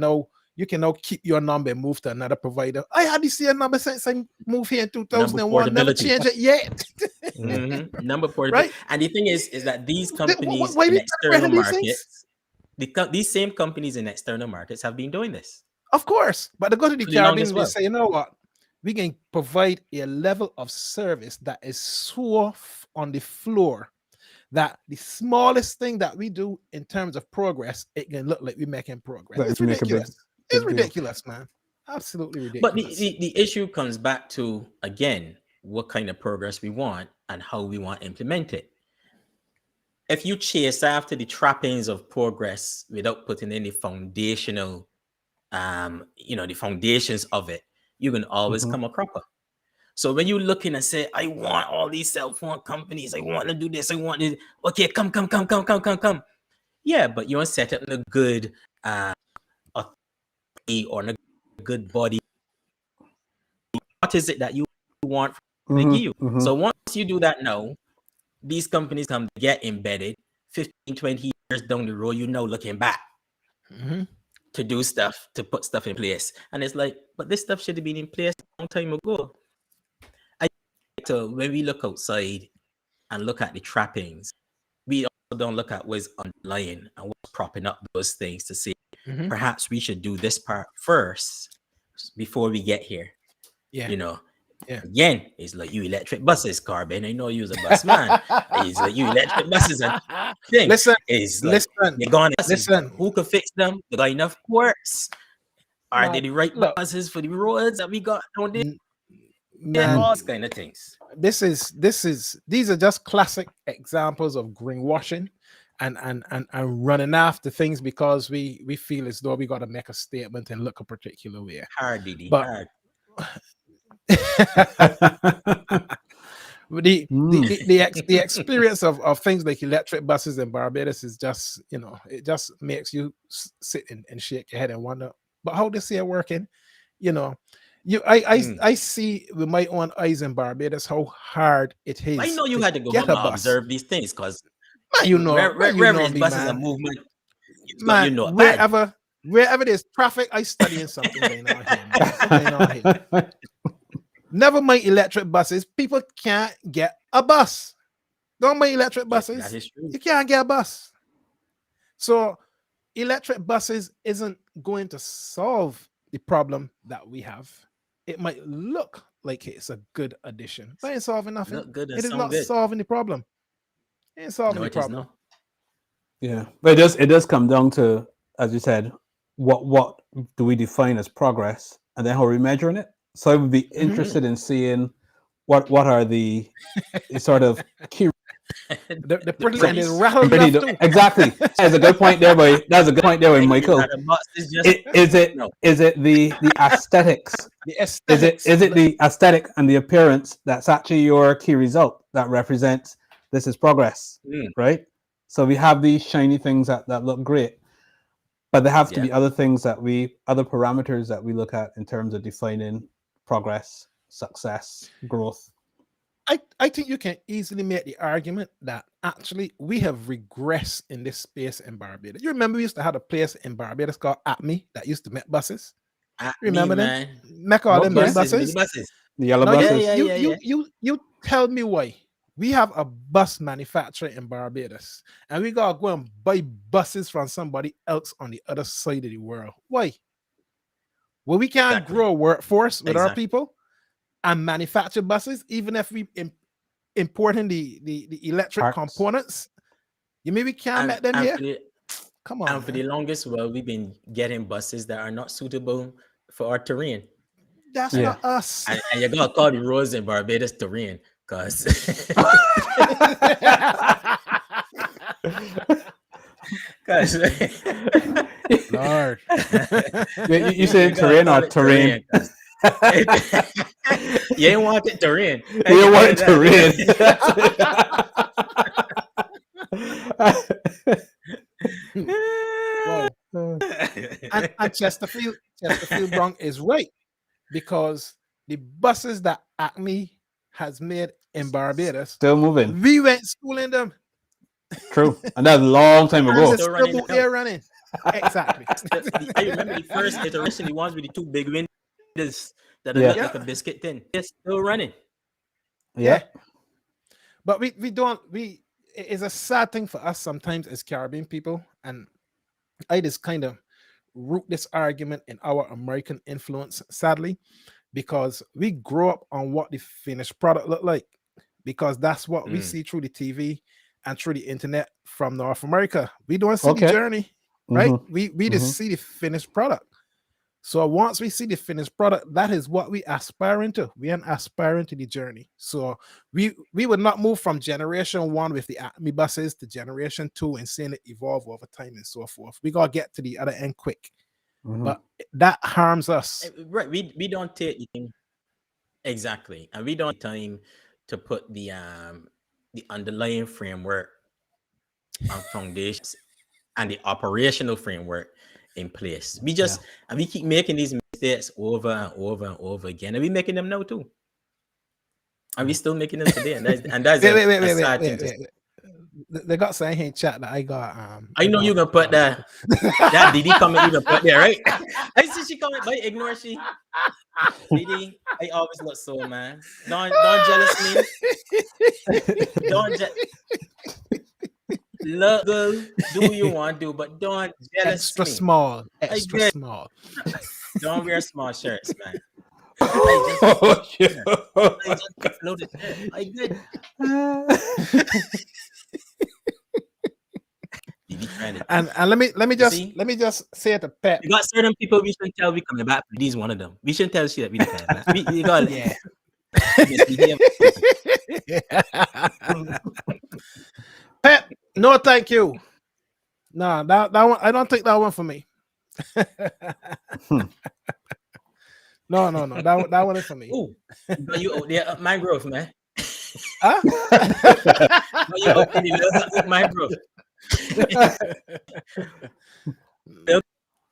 you can now keep your number and move to another provider. I had the same number since I moved here in Number 2001. Never portability. changed it yet. Number portability. Right? And the thing is that these companies Why in we external celebrating these things? markets, these same companies in external markets have been doing this Of course. But they go to the for the longest Caribbean, they while. say, you know what? We can provide a level of service that is so on the floor that the smallest thing that we do in terms of progress, it can look like we're making progress. That It's you make a big- ridiculous. It's big deal. ridiculous, man. Absolutely But ridiculous. the issue comes back to, again, what kind of progress we want and how we want to implement it. If you chase after the trappings of progress without putting in the foundational, the foundations of it, you can always come a cropper. So when you're looking and say, I want all these cell phone companies, I want to do this, I want this. Okay, come. Yeah, but you want to set up a good authority or a good body. What is it that you want from the you? So once you do that now, these companies come to get embedded 15, 20 years down the road, looking back to do stuff, to put stuff in place. And it's like, but this stuff should have been in place a long time ago. So when we look outside and look at the trappings, we also don't look at what's underlying and what's propping up those things to say, perhaps we should do this part first before we get here. Yeah. Again, it's like you electric buses, Carbon. I know you're a bus man. It's like you electric buses and thing. Listen, you're going to listen. Who can fix them? They got enough ports. Are Man, they the right look. buses for the roads that we got on there? Man, All these kind of things. These are just classic examples of greenwashing and running after things because we feel as though we got to make a statement and look a particular way. Hard, Didi. But hard. the experience of things like electric buses in Barbados is just, it just makes you sit and shake your head and wonder, but how this here working? I see with my own eyes in Barbados how hard it is. I know you had to go get home a and bus. observe these things because wherever these buses are movement. Man, wherever there's traffic, I studying something going on here. Never mind electric buses. People can't get a bus. Don't mind electric buses. That is true. You can't get a bus. So electric buses isn't going to solve the problem that we have. It might look like it's a good addition, but it ain't solving nothing. It is not solving the problem. It ain't solving the problem. Yeah, but it does come down to, as you said, what do we define as progress, and then how are we measuring it? So I would be interested in seeing what are the sort of key. The person is rattled up. Exactly. That's a good point there, boy. That's a good point there, Michael. Is it the aesthetics? Is it the aesthetic and the appearance that's actually your key result that represents this is progress, right? So we have these shiny things that look great, but there have to be other things other parameters that we look at in terms of defining progress, success, growth. I think you can easily make the argument that actually we have regressed in this space in Barbados. You remember we used to have a place in Barbados called Acme that used to make buses? Remember them? Make all them buses? The yellow buses? You tell me why. We have a bus manufacturer in Barbados and we gotta go and buy buses from somebody else on the other side of the world. Why? Well, we can't grow a workforce with our people and manufacture buses, even if we importing the electric components. You mean we can't make them here? Come on. And for the longest while, we've been getting buses that are not suitable for our terrain. That's not us. And you gotta call the roads in Barbados terrain, because Lord. You say terrain or terrain? You ain't want it terrain. You ain't want it terrain. And Chesterfield Brown is right, because the buses that Acme has made in Barbados still moving. We went schooling them. True, and that's a long time ago. They're running. Exactly. I remember the first iteration, the ones with the two big windows that Yeah. look like a biscuit tin. It's still running. Yeah. But it's a sad thing for us sometimes as Caribbean people, and I just kind of root this argument in our American influence, sadly, because we grow up on what the finished product look like, because that's what we see through the TV and through the internet from North America. We don't see the journey, right? We just see the finished product. So once we see the finished product, that is what we aspiring to. We are aspiring to the journey. So we would not move from generation 1 with the Acme buses to generation 2 and seeing it evolve over time and so forth. We gotta get to the other end quick. But that harms us. Right. We don't take the thing exactly, and we don't take time to put the underlying framework and foundations and the operational framework in place. We just and we keep making these mistakes over and over and over again, and we making them now too. And we still making them today, and that's a sad thing to say. They got saying in chat that I got I know you're gonna put that Didi comment you gonna put there, right? I see she comment, but ignore she. Didi, I always look so, man. Don't jealous me. Look, girl, do what you want to do, but don't jealous extra me. Small. Small. Don't wear small shirts, man. I just uploaded it. I did. And let me just say it to Pep. You got certain people we shouldn't tell we coming back. These one of them. We shouldn't tell shit that we coming back. We got Pep, no thank you. No, that one I don't think that one for me. No. That one is for me. Ooh, but you out there up mangrove, man. Huh? But you out there up mangrove.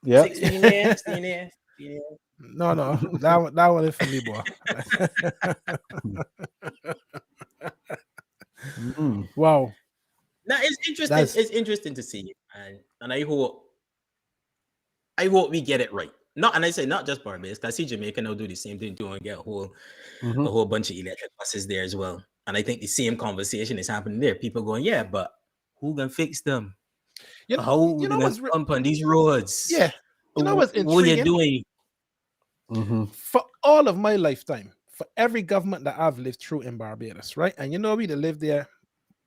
Yeah. 16 there. No, that one is for me, boy. Wow. Now it's interesting. It's interesting to see, and I hope we get it right. And I say not just Barbados. I see Jamaica now do the same thing too and get a whole bunch of electric buses there as well. And I think the same conversation is happening there. People going, yeah, but who gonna fix them? How you know what's pump on these roads? Yeah, you know what's intriguing? What are you doing? For all of my lifetime, for every government that I've lived through in Barbados, right? And you know we live there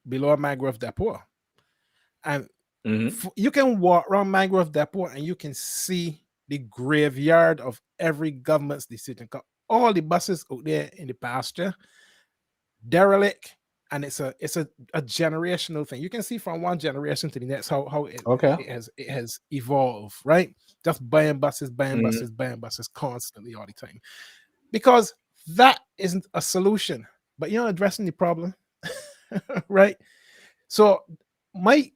below Mangrove Depot, and you can walk around Mangrove Depot and you can see the graveyard of every government's decision. All the buses out there in the pasture, derelict, and it's a generational thing. You can see from one generation to the next how it has evolved, right? Just buying buses constantly all the time, because that isn't a solution, but you're addressing the problem. Right? So my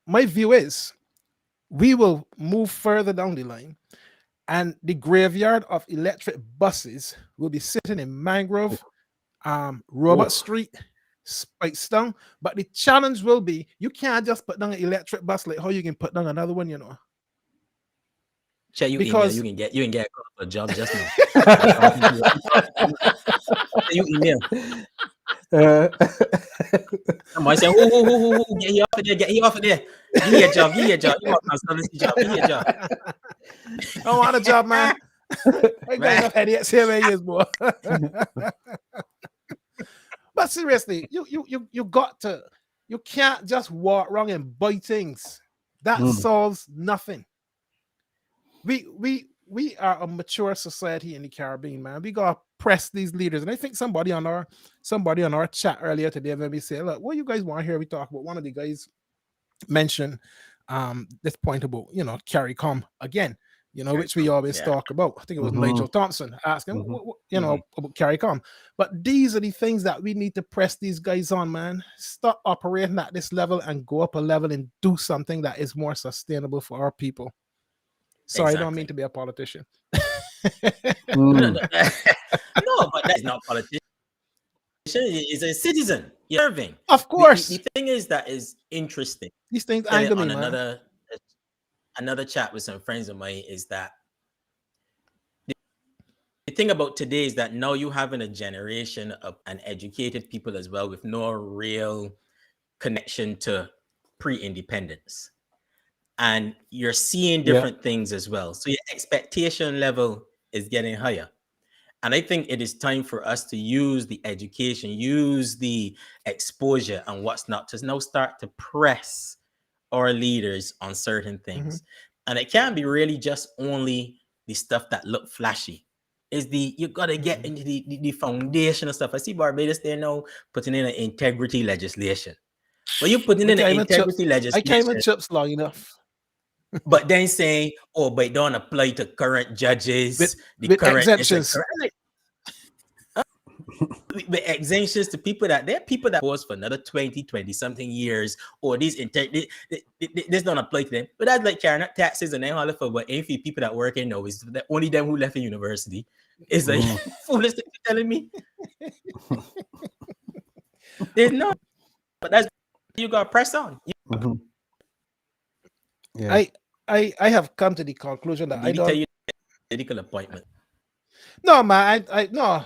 view is we will move further down the line and the graveyard of electric buses will be sitting in Mangrove, Robert Street, Spikestown. But the challenge will be you can't just put down an electric bus like how you can put down another one, you know. Chat, you can get a couple of jobs just now. You email. Somebody say, who, get you off of there. Give me a job. You want a consultancy job. Give me a job. I want a job, man. I got enough idiots here, man, boy. But seriously, you can't just walk around and buy things. That solves nothing. We are a mature society in the Caribbean, man. We gotta press these leaders. And I think somebody on our chat earlier today made me say, look, what you guys want here? We talk about one of the guys mentioned this point about, you know, CARICOM again, you know, which we always talk about. I think it was Nigel Thompson asking, you know, about CARICOM. But these are the things that we need to press these guys on, man. Stop operating at this level and go up a level and do something that is more sustainable for our people. Sorry, I don't mean to be a politician. No, but that's not politician. is a citizen serving. Of course. The thing is that is interesting. These things anger me, On man. another chat with some friends of mine is that the thing about today is that now you having a generation of an educated people as well with no real connection to pre-independence. And you're seeing different things as well. So your expectation level is getting higher. And I think it is time for us to use the education, use the exposure and what's not to now start to press our leaders on certain things. And it can't be really just only the stuff that look flashy. You gotta get into the foundational stuff. I see Barbados there now putting in an integrity legislation. Well, you're putting in an integrity legislation. I can't even chips long enough. But then saying, oh, but it don't apply to current judges, with current exemptions. The exemptions to people that they're people that was for another 20 something years, or this don't apply to them. But that's like carrying out taxes and then all for what any people that work in know is that only them who left the university. It's like foolish thing telling me. There's no, but that's you got to press on. Yeah. I have come to the conclusion that I don't tell you medical appointment. No, man, no.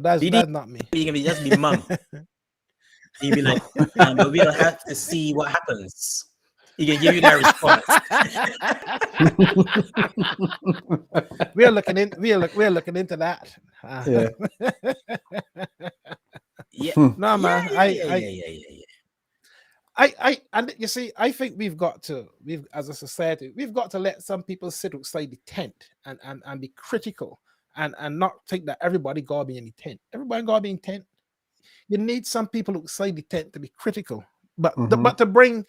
That's not me. You can just be mum. You be like, but we don't have to see what happens. He can give you that response. We're looking into that. No, man. And you see, I think we've as a society, we've got to let some people sit outside the tent and be critical and not think that everybody gotta be in the tent. Everybody gotta be in tent. You need some people outside the tent to be critical, but to bring,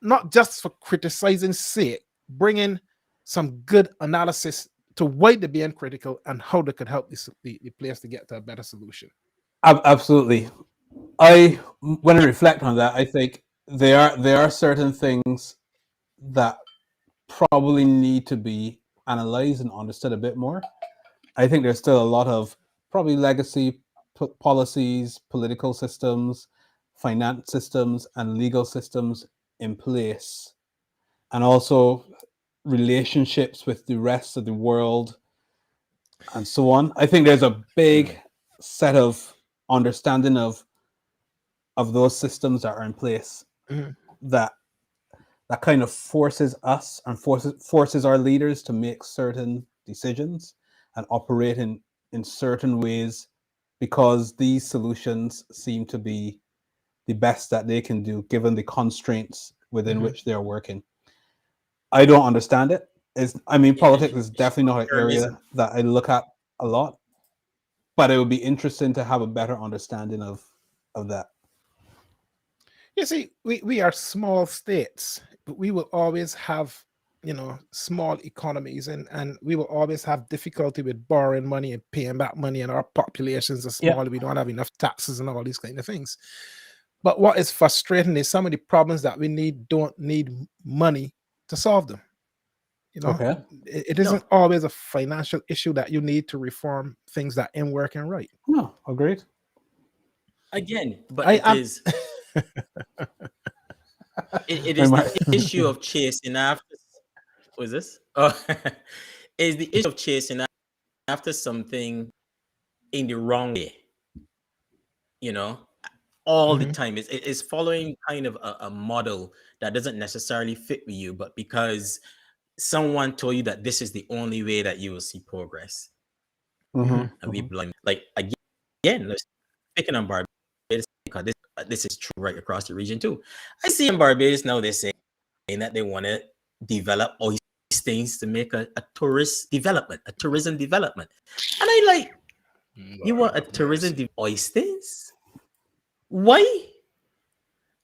not just for criticizing sake, bring in some good analysis to why they're being critical and how they could help the place to get to a better solution. Absolutely. When I reflect on that, I think there are certain things that probably need to be analyzed and understood a bit more. I think there's still a lot of probably legacy policies, political systems, finance systems, and legal systems in place, and also relationships with the rest of the world and so on. I think there's a big set of understanding of those systems that are in place that kind of forces us and forces our leaders to make certain decisions and operate in certain ways, because these solutions seem to be the best that they can do given the constraints within which they are working. I don't understand it. Politics is definitely not an area that I look at a lot, but it would be interesting to have a better understanding of that. You see, we are small states, but we will always have, small economies, and we will always have difficulty with borrowing money and paying back money, and our populations are small. We don't have enough taxes and all these kind of things. But what is frustrating is some of the problems that we don't need money to solve them. It isn't always a financial issue that you need to reform things that ain't working right. No, agreed. Again, but it is the issue of chasing after. What is this? Is the issue of chasing after something in the wrong way. All the time. It's following kind of a model that doesn't necessarily fit with you, but because someone told you that this is the only way that you will see progress. And we blind. Like again, speaking on Barbados, because this is true right across the region too. I see in Barbados now they're saying that they want to develop Oistins to make a tourism development. And I like, you want a tourism Oistins? Why?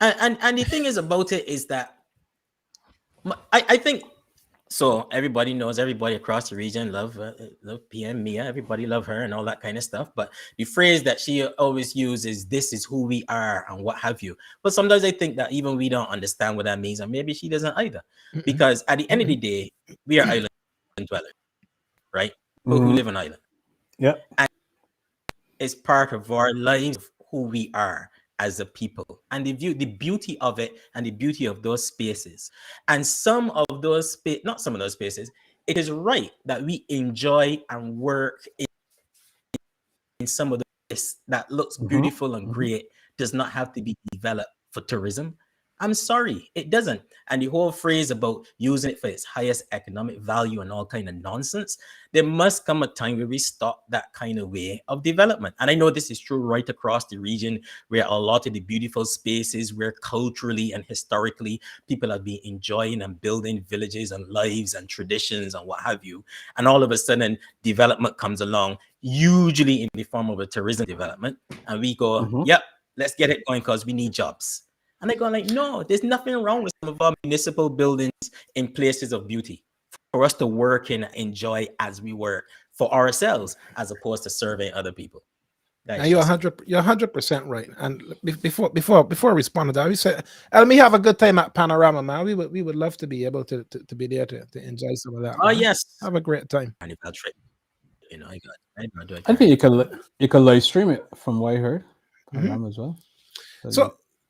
And the thing is about it is that I think so. Everybody knows, everybody across the region love PM Mia. Everybody love her and all that kind of stuff. But the phrase that she always uses, "This is who we are," and what have you. But sometimes I think that even we don't understand what that means, and maybe she doesn't either. Because at the end of the day, we are island dwellers, right? Who live on island. Yeah. is part of our lives, who we are as a people, and the beauty of it, and the beauty of those spaces. And some of those not some of those spaces, it is right that we enjoy and work in some of this that looks beautiful and great, does not have to be developed for tourism. I'm sorry, it doesn't. And the whole phrase about using it for its highest economic value and all kind of nonsense, there must come a time where we stop that kind of way of development. And I know this is true right across the region, where a lot of the beautiful spaces where culturally and historically people have been enjoying and building villages and lives and traditions and what have you. And all of a sudden development comes along, usually in the form of a tourism development. And we go, yep, let's get it going because we need jobs. And they go like, no, there's nothing wrong with some of our municipal buildings in places of beauty for us to work and enjoy as we work for ourselves, as opposed to serving other people. Now you're 100% right. And before I respond to that, we said, let me have a good time at Panorama, man. We would love to be able to be there to enjoy some of that. Oh, man. yes, have a great time. And if that's right, you know, I think you can live stream it from what I heard, Panorama as well.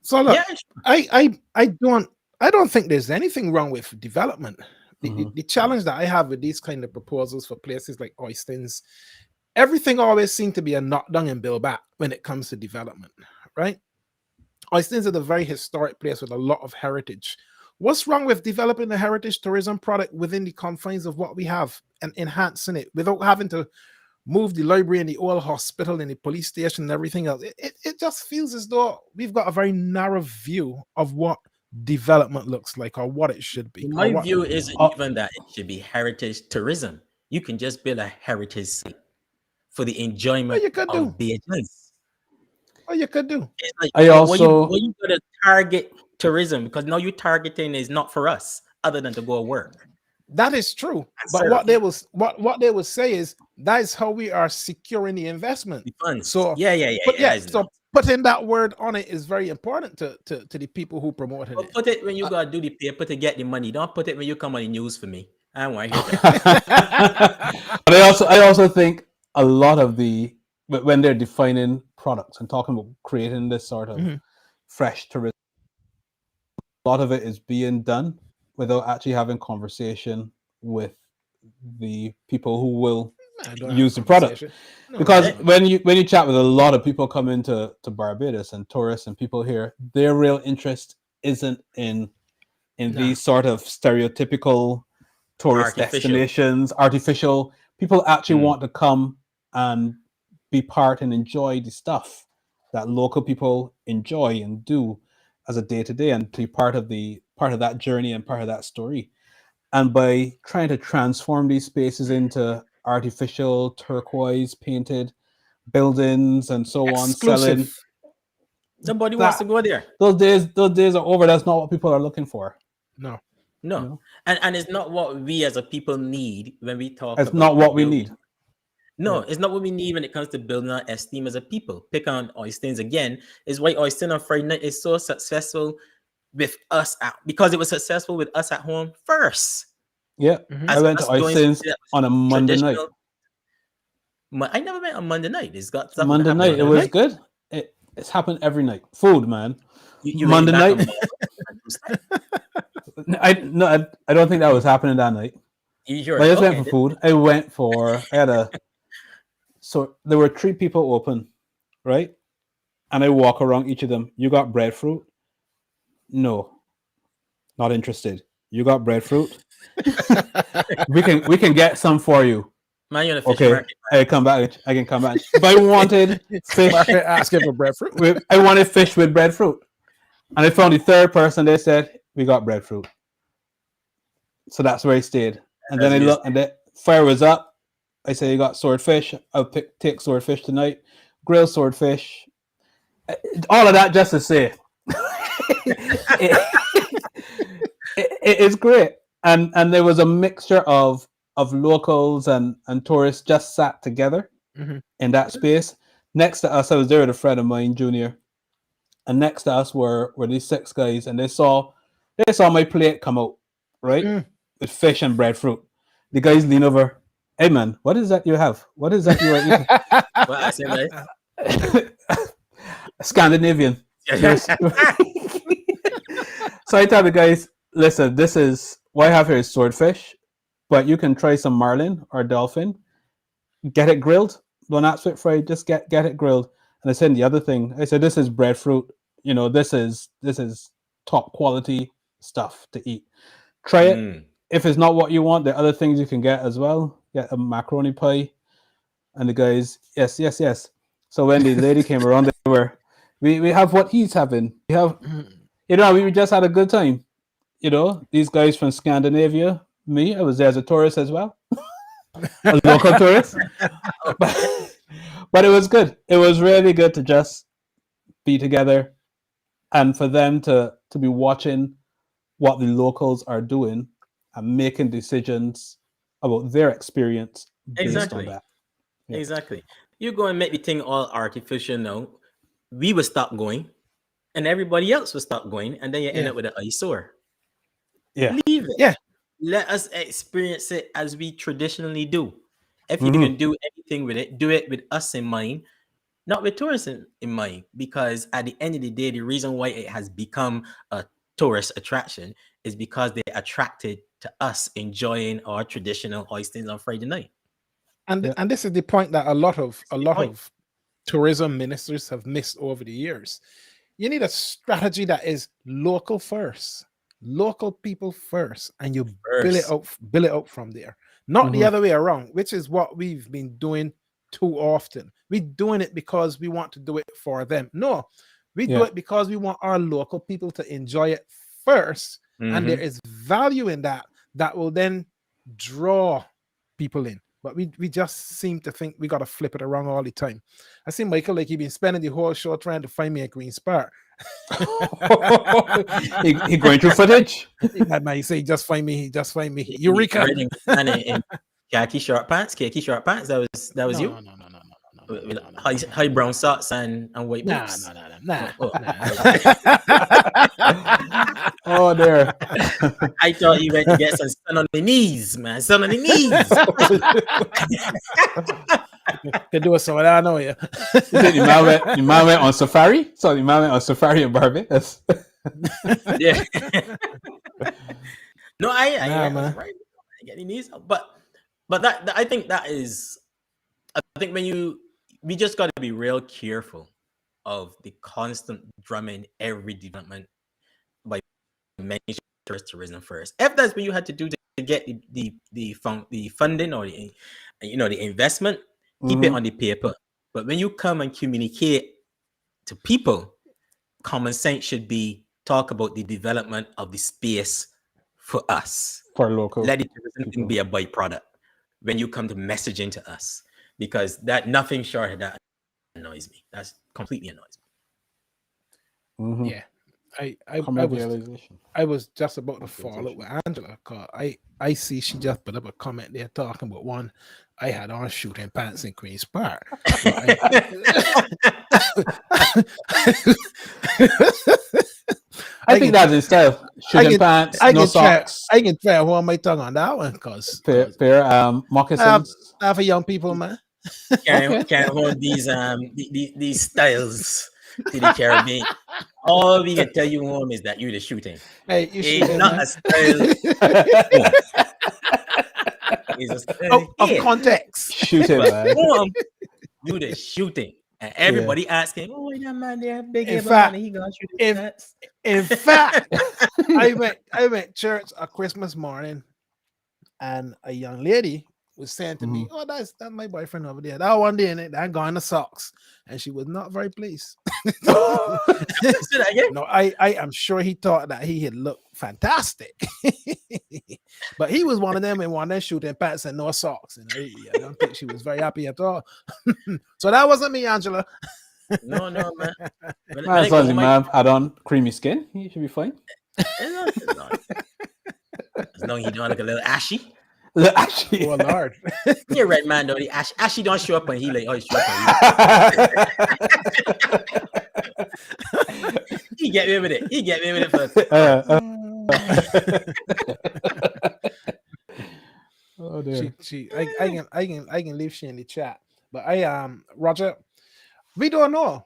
So look, yeah. I don't think there's anything wrong with development. The challenge that I have with these kind of proposals for places like Oistin's, everything always seems to be a knock down and build back when it comes to development, right? Oistin's is a very historic place with a lot of heritage. What's wrong with developing a heritage tourism product within the confines of what we have and enhancing it without having to move the library and the old hospital and the police station and everything else? It just feels as though we've got a very narrow view of what development looks like or what it should be. My view isn't even that it should be heritage tourism. You can just build a heritage site for the enjoyment of Bajans. What you could do. It's like, when you go to target tourism, because now you're targeting is not for us other than to go work. That is true, but what they will say is that is how we are securing the investment. The funds. So so putting that word on it is very important to the people who promote it. Put it when you gotta do the paper to get the money. Don't put it when you come on the news for me. I don't want to hear that. But I also think a lot of when they're defining products and talking about creating this sort of fresh tourism, a lot of it is being done without actually having conversation with the people who will use the product. Because when you chat with a lot of people coming to Barbados and tourists and people here, their real interest isn't in these sort of stereotypical tourist destinations, artificial. People actually want to come and be part and enjoy the stuff that local people enjoy and do as a day-to-day, and be part of that journey and part of that story. And by trying to transform these spaces into artificial turquoise painted buildings and so on, selling, nobody wants to go there. Those days are over. That's not what people are looking for. No. You know? And it's not what we as a people need when we talk. It's not what we need. No, it's not what we need when it comes to building our esteem as a people. Pick on Oistin's again. Is why Oistin on Friday night is so successful with us because it was successful with us at home first. Yeah, I went to Oistin's on a Monday night. I never went on Monday night. It's got Monday night. It was good. It's happened every night. Food, man. You Monday night. I don't think that was happening that night. I just went for food. So there were 3 people open, right? And I walk around each of them. You got breadfruit? No, not interested. You got breadfruit? we can get some for you. Man, you're in a fish okay, market. I can come back. If I wanted fish, asking for breadfruit. I wanted fish with breadfruit, and I found the 3rd person. They said we got breadfruit, so that's where I stayed. And then I looked, and the fire was up. I say you got swordfish. I'll take swordfish tonight. Grilled swordfish. All of that just to say, it's great. And there was a mixture of locals and tourists just sat together in that space. Next to us, I was there with a friend of mine, Junior, and next to us were these 6 guys, and they saw my plate come out, right, with fish and breadfruit. The guys lean over. Hey man, what is that you have? What is that you are eating? Well, I said, Scandinavian. So I tell the guys, listen, this is what I have here is swordfish, but you can try some marlin or dolphin. Get it grilled. Don't ask for it fried. Just get it grilled. And I said the other thing. I said this is breadfruit. You know, this is top quality stuff to eat. Try it. If it's not what you want, there are other things you can get as well. Get a macaroni pie. And the guys, yes. So when the lady came around, they were, we have what he's having. We have, you know, we just had a good time. You know, these guys from Scandinavia, me, I was there as a tourist as well. A local tourist. But it was good. It was really good to just be together and for them to be watching what the locals are doing and making decisions about their experience based on that. Yeah. Exactly. You go and make the thing all artificial now. We will stop going and everybody else will stop going. And then you end up with an eyesore. Yeah. Leave it. Yeah. Let us experience it as we traditionally do. If you can do anything with it, do it with us in mind, not with tourists in mind. Because at the end of the day, the reason why it has become a tourist attraction is because they're attracted to us enjoying our traditional oysters on Friday night. And this is the point that a lot of tourism ministers have missed over the years. You need a strategy that is local first, local people first, and you build it out from there. Not the other way around, which is what we've been doing too often. We're doing it because we want to do it for them. No, we do it because we want our local people to enjoy it first, and there is value in that will then draw people in. But we just seem to think we got to flip it around all the time. I see Michael, like, he's been spending the whole show trying to find me a green spark. he going through footage. He say, just find me. Eureka. And khaki short pants. That was you. No. High brown socks and white boots. Nah. Oh, there. I thought you went to get some sun on the knees, man. Sun on the knees. Can do it, so I know you. Your man went on safari. So your man went on safari in Barbados. Yeah. No, I right. I get the knees, but that I think that is. I think we just got to be real careful of the constant drumming every development by mentioning tourism first. If that's what you had to do to get the funding or the investment, keep it on the paper. But when you come and communicate to people, common sense should be talk about the development of the space for us. For local. Let the tourism be a byproduct when you come to messaging to us. Because that nothing short of that annoys me. That's completely annoys me. Yeah. I was just about to follow up with Angela, because I see she just put up a comment there talking about one I had on shooting pants in Queen's Park. I think that's his style. Shooting pants, no socks. I can try hold my tongue on that one, because pair moccasins. I have young people, man. Can't hold these styles to the Caribbean. All we can tell you, home, is that you're the shooting. Hey, you shooting, not man. a style. It's a style of context. Shooting, man. You the shooting. And everybody asking, oh, that man there, big in fact, he gonna shoot his in fact, I went church a Christmas morning, and a young lady was saying to me, "Oh, that's my boyfriend over there. That one day, that guy in the socks," and she was not very pleased. No, I am sure he thought that he had looked fantastic, but he was one of them in one of them shooting pants and no socks, and I don't think she was very happy at all. So that wasn't me, Angela. No, man. As long as your man had on creamy skin, he should be fine. As long as he don't look a little ashy. Ashy. Oh, Lord. You're right, man. Though the ashy don't show up, and he like, oh, he show up. He get me with it first. Oh, dear. I can leave she in the chat, but Roger, We don't know.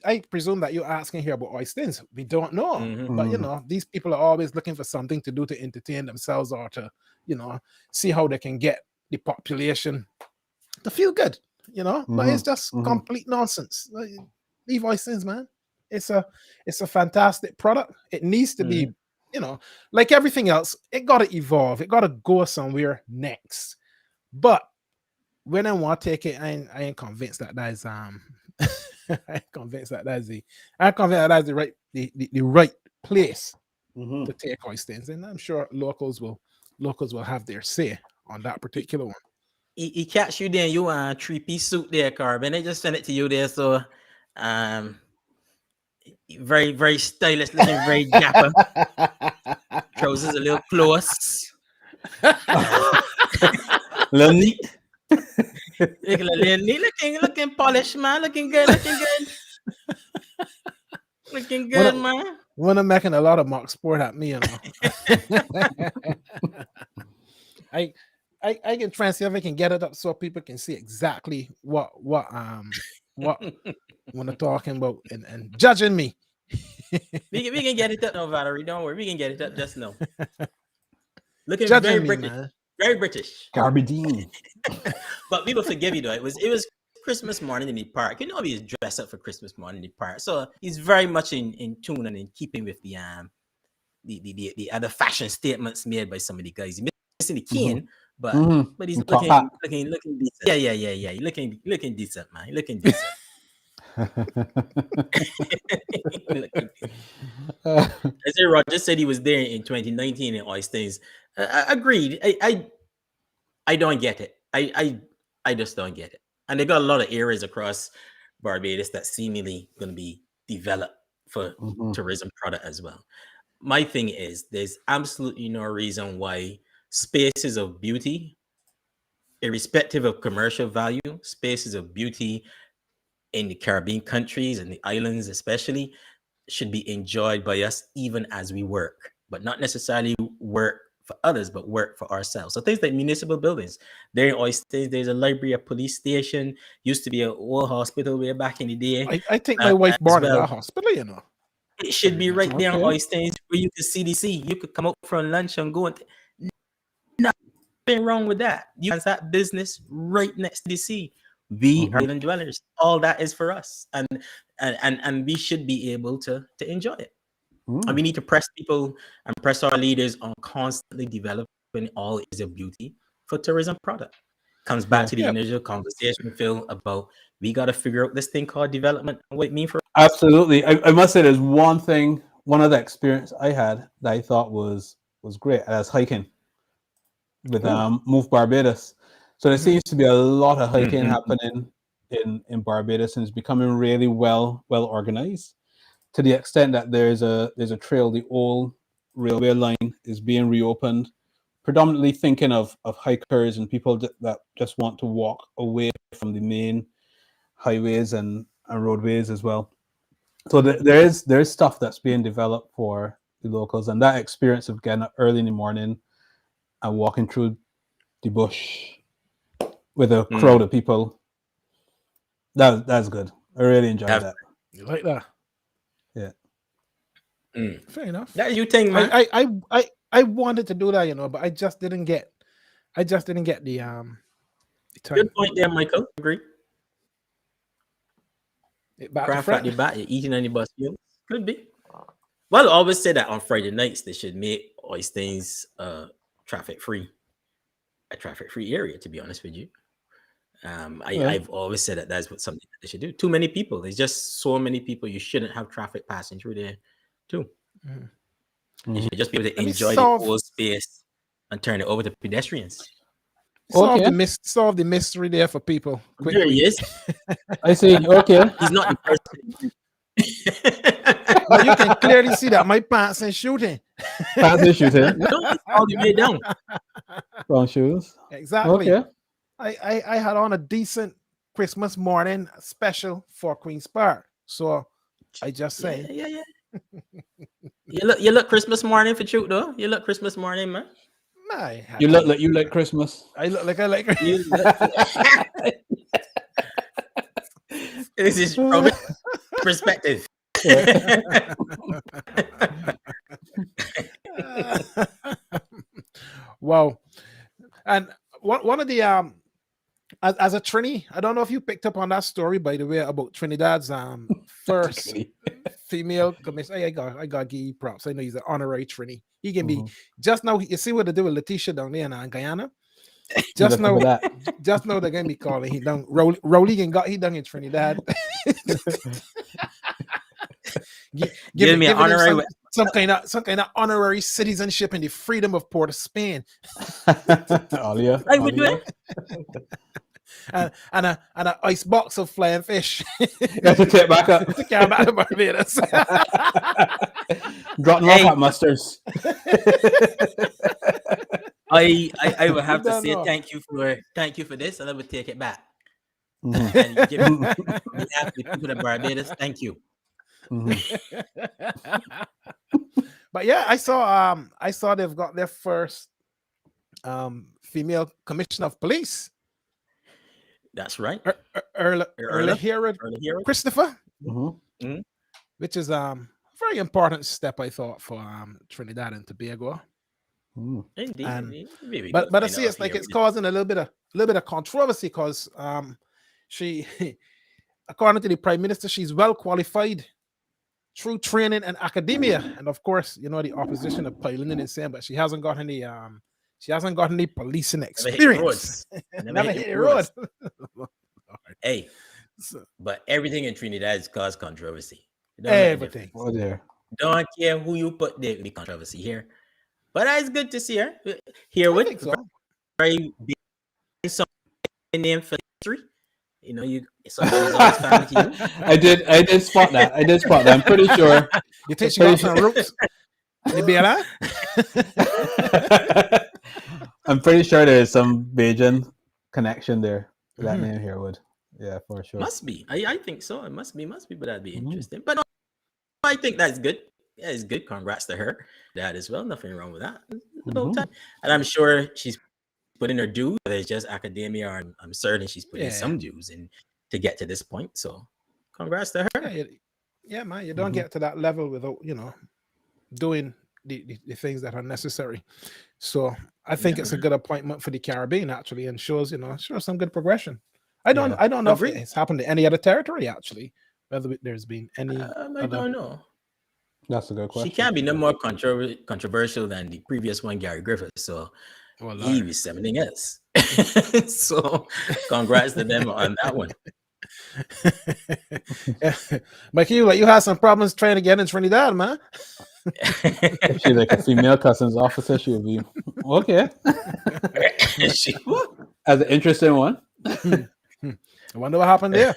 I presume that you're asking here about Oistins. We don't know. Mhm. But you know, these people are always looking for something to do to entertain themselves or to, you know, see how they can get the population to feel good, you know. But it's just complete nonsense. Like, leave Oistins, man. It's a fantastic product. It needs to be, you know, like everything else, it gotta evolve, it gotta go somewhere next. But when I want to take it, I ain't convinced that is I ain't convinced that that's the right place to take Oistins, and I'm sure locals will have their say on that particular one. He catch you there, you 3-piece suit there, Carb, and they just send it to you there. So very, very stylish looking, very dapper. Trousers a little close. Little neat. looking polished, man. Looking good. Looking good, man. When I'm making a lot of mock sport at me, you know. I can try and see if I can get it up so people can see exactly what when they're talking about and judging me. we can get it up now, Valerie. Don't worry, we can get it up just now. Looking Judging very me, British, man. very British. Garbadine. But we will forgive you though. It was Christmas morning in the park. You know, he's dressed up for Christmas morning in the park, so he's very much in tune and in keeping with the other fashion statements made by some of the guys. He's missing the cane, but he's looking decent. Yeah. He's looking decent, man. He's looking decent. As Roger said, he was there in 2019 in Oistins. Agreed. I don't get it. I just don't get it. And they got a lot of areas across Barbados that seemingly going to be developed for tourism product as well. My thing is, there's absolutely no reason why spaces of beauty, irrespective of commercial value, spaces of beauty in the Caribbean countries and the islands especially, should be enjoyed by us even as we work, but not necessarily work for others, but work for ourselves. So things like municipal buildings. There in Oistin, there's a library, a police station, used to be an old hospital way back in the day. I think my wife born in well. that hospital, you know. It should be right there on Oistin where you can see the sea. You could come out from lunch and go and nothing wrong with that. You have that business right next to the sea. We are island dwellers. All that is for us, and we should be able to enjoy it. And we need to press people and press our leaders on constantly developing all is of beauty for tourism product. Comes back to the initial conversation, Phil, about we got to figure out this thing called development and what it means for us. Absolutely. I must say there's one other experience I had that I thought was great. That's hiking with Move Barbados. So there seems to be a lot of hiking happening in Barbados, and it's becoming really well organized, to the extent that there's a trail. The old railway line is being reopened, predominantly thinking of hikers and people that just want to walk away from the main highways and roadways as well. So there's stuff that's being developed for the locals, and that experience of getting up early in the morning and walking through the bush with a crowd of people, that's good. I really enjoyed that. You like that? Yeah. Fair enough. That you think, man? I wanted to do that, you know, but I just didn't get the time. Good point there, Michael. Agree. Craft at the back, you're eating on the bus meals. Could be. Well, I always say that on Friday nights they should make Oistins traffic free, a traffic free area. To be honest with you, I've always said that that's something that they should do. Too many people. There's just so many people. You shouldn't have traffic passing through there, too. You should just be able to enjoy the whole space and turn it over to pedestrians. Solve the mystery there for people. There he is. I see. Okay. He's not the person. Well, you can clearly see that my pants ain't shooting. Pants ain't shooting. No, it's all the way down. Brown shoes. Exactly. Okay. I had on a decent Christmas morning special for Queen's Park. So I just say. Yeah. You look Christmas morning for truth though. You look Christmas morning, man. You look like you like Christmas. I look like I like you This is from perspective. Wow. And one of the as a Trini, I don't know if you picked up on that story, by the way, about Trinidad's first female commissioner. Hey, I got give you props. I know he's an honorary Trini. He can be just now. You see what they do with Letitia down there in Guyana. Just know they're gonna be calling he down. Rowley he done in Trinidad. Give me an honorary some kind of honorary citizenship in the freedom of Port of Spain. I would do it. And an ice box of flying fish. You have to take back up. To carry back to Barbados. Dropping off at Musters. I will have to say thank you for this, and I will take it back. And give the people of Barbados, thank you. But yeah, I saw they've got their first female commissioner of police. That's right. Early Herod Christopher, which is a very important step, I thought, for Trinidad and Tobago. Indeed. But I see it's like it's causing a little bit of controversy because she, according to the Prime Minister, she's well qualified through training and academia, and of course, you know, the opposition are piling in and saying, but she hasn't got any policing experience. Never hit the road. Hey, but everything in Trinidad has caused controversy. Everything. Oh, there. Don't care who you put there, the controversy here. But it's good to see her here with very big name for history. You know, somebody's always family to you. I did spot that. I'm pretty sure. You think she got some roots? I'm pretty sure there's some Bajan connection there. That name here would. Yeah, for sure. Must be. I think so. It must be, but that'd be interesting. But no, I think that's good. Yeah, it's good. Congrats to her. That as well. Nothing wrong with that. Time. And I'm sure she's put in her dues, whether it's just academia, or I'm certain she's put in some dues in to get to this point. So congrats to her. Yeah, man. You don't get to that level without, you know, doing the things that are necessary. So I think it's a good appointment for the Caribbean, actually, and shows some good progression. I don't know if it's happened to any other territory, actually, whether there's been any. I don't know. That's a good question. She can't be no more controversial than the previous one, Gary Griffith. So he was something else. So congrats to them on that one. Mikey, you had some problems trying to get in Trinidad, man. If she's like a female customs officer, she would be okay. As an interesting one. I wonder what happened there.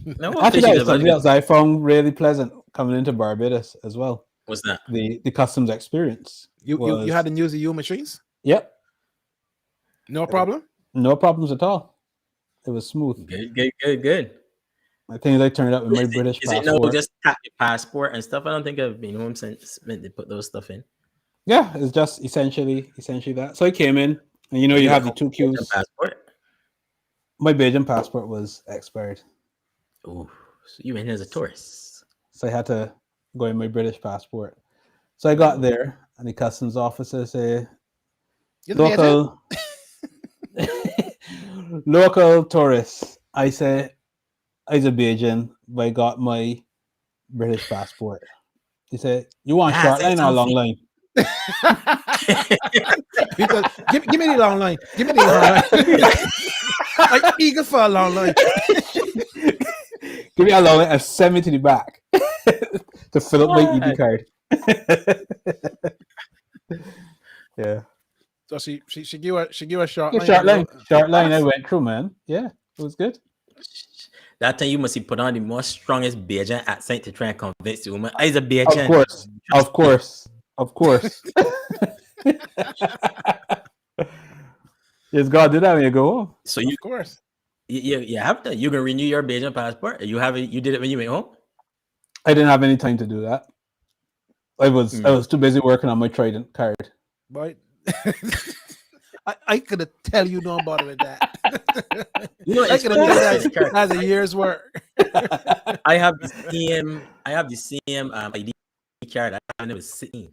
No, actually, something else I found really pleasant coming into Barbados as well. What's that? The customs experience. You had to use the U machines? Yep. No problem? No problems at all. It was smooth. Good. I think they turned up with my British passport. Is it no just tap your passport and stuff? I don't think I've been home since they put those stuff in. Yeah, it's just essentially that. So I came in, and you have the 2 queues. Passport? My Belgian passport was expired. Oh, so you went here as a tourist. So I had to go in my British passport. So I got there, and the customs officer said, local tourists. I said, I'm a Belgian, but I got my British passport. He said, you want short line or long line? Because, give me the long line. Give me the long line. I'm eager for a long line. Give me a long line and send me to the back to fill up my ED card. Yeah. So she gave a short line. Short line. I went through, man. Yeah, it was good. That time you must have put on the most strongest Bajan accent to try and convince the woman. I'm a Bajan. Of course. Yes, God did that when you go home. So you, of course, you have to. You can renew your Bajan passport. You did it when you went home. I didn't have any time to do that. I was too busy working on my Trident card. But I could tell you no bother with that. You know, I it's can funny admit that you say the that's a year's work. I have the same ID card I never seen.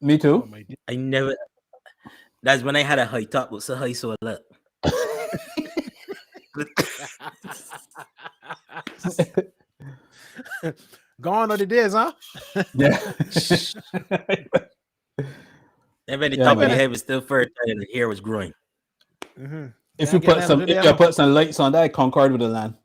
Me too. Oh, my I never. That's when I had a high top, but so high so look. Gone are the days, huh? Yeah. And when the Yeah, top of man. the head was still fertile and the hair was growing. Mm-hmm. If you put some lights on that, I concord with the land.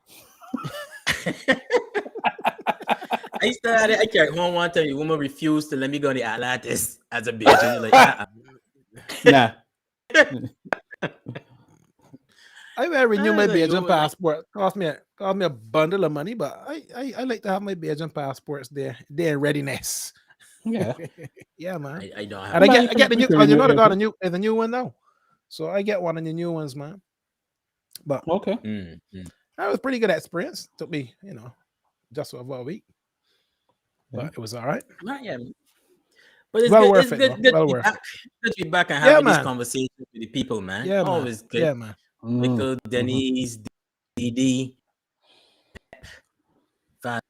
I used to have it. I carried home one time. The woman refused to let me go on the Atlantis as a bitch. And you're like, Nah. I will renew my like, Belgian oh, passport. Cost me a bundle of money, but I like to have my Belgian passports there. They're in readiness. Yeah. Yeah, man. I don't have. And Man, I get the you new. can Oh, you renew know they it, got a new one now, so I get one of the new ones, man. But okay. that was a pretty good experience. Took me, just over a week, but it was all right. Yeah. But it's Well good. worth It's it, good, though. good Well to be worth back. it. Good to be back and Yeah, having these man. conversations with the people, man. Yeah, man. Always good. Yeah, man. Michael, Denise, Didi, Van,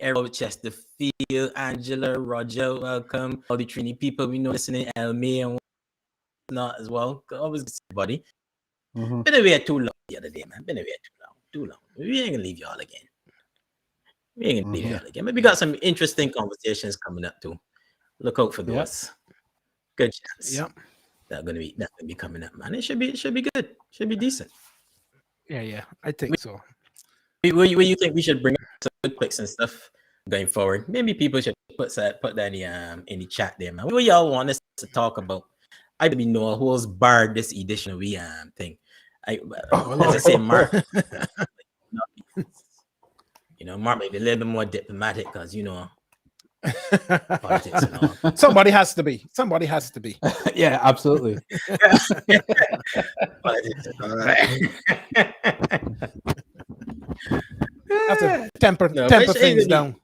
Errol, Chesterfield, Angela, Roger, welcome. All the Trini people we know listening, Elme and whatnot as well. Always good to see everybody. Been away too long the other day, man. Been away too long. We ain't gonna leave y'all again. Maybe we got some interesting conversations coming up too. Look out for those. Good chance. Yep. That's gonna be coming up, man. It should be good. Should be decent. Yeah. I think so. Where you think we should bring up some good clicks and stuff going forward? Maybe people should put that in the chat there, man. What y'all want us to talk about? I don't know who's barred this edition of we thing. As I say, Mark. Mark may be a little bit more diplomatic because politics and all. Somebody has to be. Yeah, absolutely. Politics and all. Have to temper things down.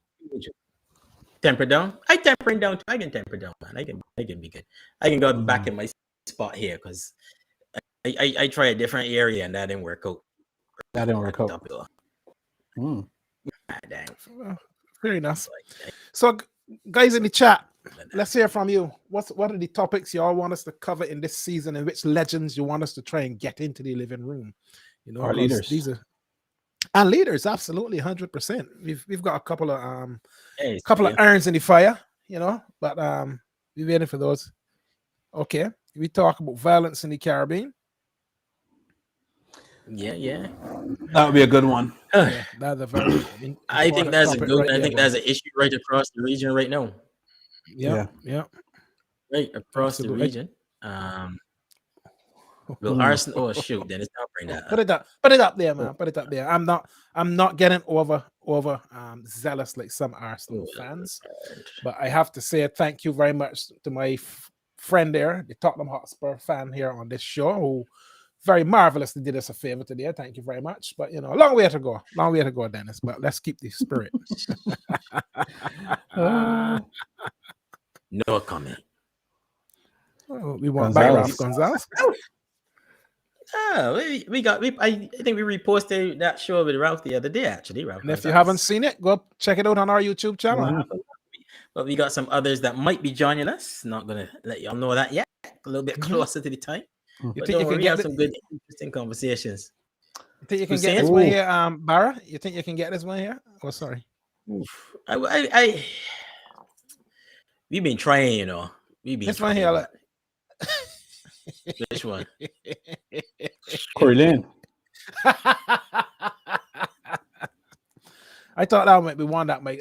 Temper down. I tempering down too. I can temper down, man. I can be good. I can go back in my spot here because I try a different area and that didn't work out. Dang. Fair enough. So, guys in the chat, let's hear from you. What are the topics you all want us to cover in this season, and which legends you want us to try and get into the living room? Our leaders. These are and leaders, absolutely 100%. We've got a couple of irons in the fire, but we're waiting for those. Okay, we talk about violence in the Caribbean. Yeah. That would be a good one. That's a very I think that's a good one. Right, I think that's an issue right across the region right now. Yeah. Right across the region. Will Arsenal? Oh shoot! Then it's not bring that. Put it up there, man. Put it up there. I'm not getting over zealous like some Arsenal fans, but I have to say thank you very much to my friend there, the Tottenham Hotspur fan here on this show, who very marvelously did us a favor today. Thank you very much. But a long way to go, Dennis. But let's keep the spirit. No comment. We want Ralph Gonzalez. I think we reposted that show with Ralph the other day, actually. Ralph, and if you haven't seen it, go check it out on our YouTube channel. But we got some others that might be joining us. Not gonna let y'all know that yet. A little bit closer to the time. You think you can get some good, interesting conversations. You think you can get this one here, Barra? You think you can get this one here? Oh, sorry. We've been trying, This one here. Like... Which one? Corey Lane. I thought that might be one that might.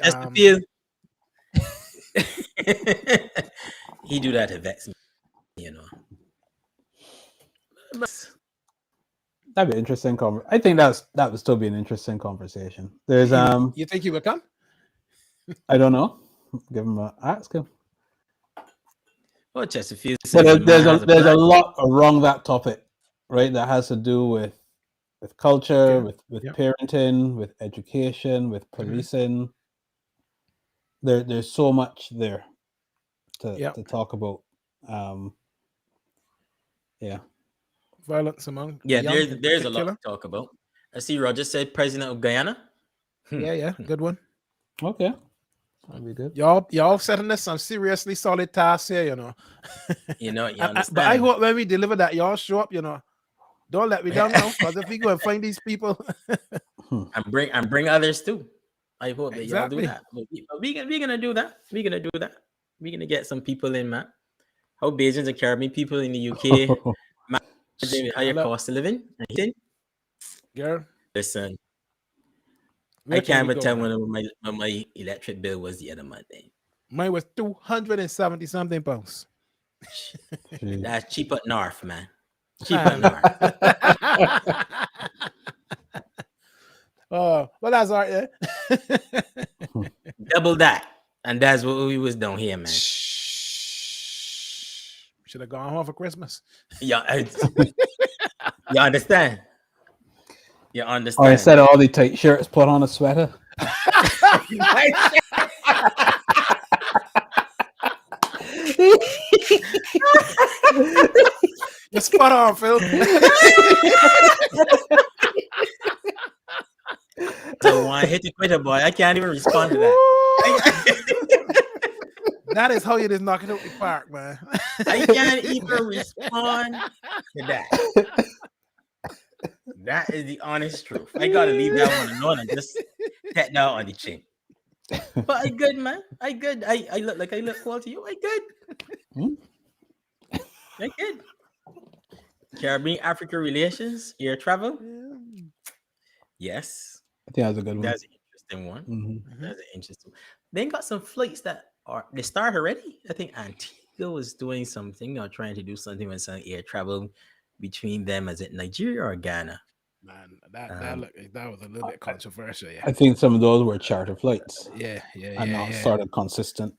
He do that to vex me, That'd be interesting. I think that would still be an interesting conversation. There's You think he would come? I don't know. Give him ask him. Well, Chesterfield. But there's a lot around that topic, right? That has to do with culture, with parenting, with education, with policing. There's so much there to talk about. violence among Yeah, young in there's a lot particular. to talk about. I see Roger said president of Guyana. Yeah, good one. Okay, that'll be good. Y'all setting us some seriously solid tasks here, you know. You know, you But I understand. hope when we deliver that, y'all show up, you know. Don't let me down now, because if we go and find these people, and bring others too. I hope that y'all do exactly. that. But we're gonna do that. We're gonna do that. We're gonna get some people in, man. How Bajans and Caribbean people in the UK managing with higher Look, cost of living. girl, Listen, I where can can't we even go, tell man? when my electric bill was the other month. Mine was 270 something pounds. Jeez. That's cheap up north, man. Cheap up north. Oh, well, that's all right. Yeah. Double that. And that's what we was down here, man. Should have gone home for Christmas. Yeah, you understand? You Oh, understand? instead of all the tight shirts, put on a sweater. You're spot on, Phil. So when I hit the Twitter, boy, I can't even respond to that. That is how you just knock it out the park, man. I can't even respond to that. That is the honest truth. I gotta leave that one alone and just tap that on the chin. But I good, man. I good. I look like I look forward to you. I good. I good. Caribbean Africa relations, air travel. Yes. I think that's a good one. That's an interesting one. Mm-hmm. That's an interesting one. They got some flights that they start already. I think Antigua was doing something or trying to do something with some air travel between them. Is it Nigeria or Ghana? Man, that was a little bit controversial. Yeah, I think some of those were charter flights. yeah, and not sort of consistent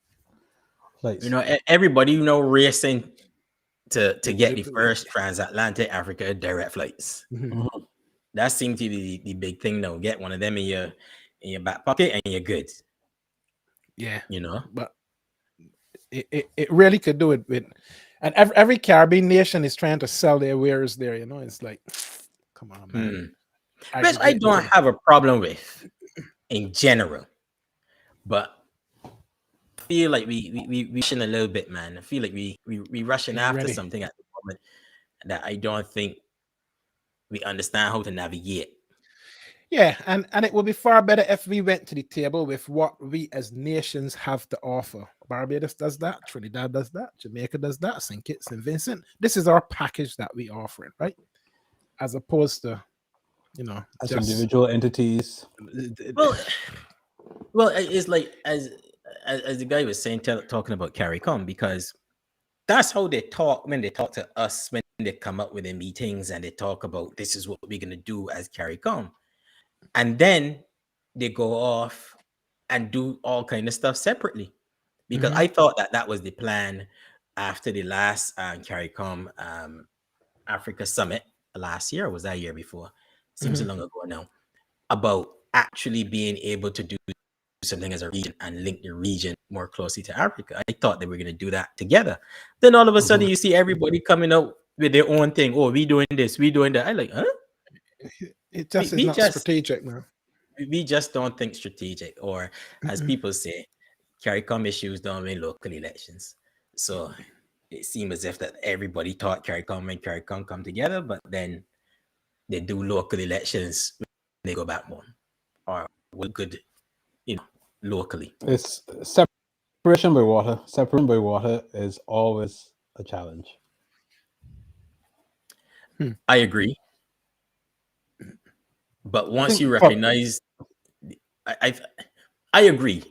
flights. You know, everybody racing to get the first transatlantic Africa direct flights. Mm-hmm. That seems to be the big thing now. Get one of them in your back pocket and you're good. Yeah, you know, but it really could do it with, and every Caribbean nation is trying to sell their wares there. You know, it's like, come on, man. Which I don't have a problem with in general, but I feel like we rushing a little bit, man. I feel like we rushing after something at the moment that I don't think we understand how to navigate. Yeah, and it would be far better if we went to the table with what we as nations have to offer. Barbados does that, Trinidad does that, Jamaica does that, St. Kitts and Vincent. This is our package that we offering, right? As opposed to, you know, as just individual entities. Well, it's like as the guy was saying, talking about CARICOM, because that's how they talk when they talk to us, when they come up with their meetings and they talk about this is what we're gonna do as CARICOM. And then they go off and do all kind of stuff separately, because I thought that was the plan after the last CARICOM Africa Summit last year, or was that year before? Seems so long ago now, about actually being able to do something as a region and link the region more closely to Africa. I thought they were going to do that together. Then all of a sudden you see everybody coming out with their own thing. Oh, we doing this, we doing that. I like, huh? It just is not strategic, man. We just don't think strategic, or as people say, CARICOM issues don't win local elections. So it seems as if that everybody thought CARICOM and CARICOM come together, but then they do local elections when they go back home, or what good, you know, locally. It's separation by water. Separation by water is always a challenge. I agree. But once you recognize, I agree.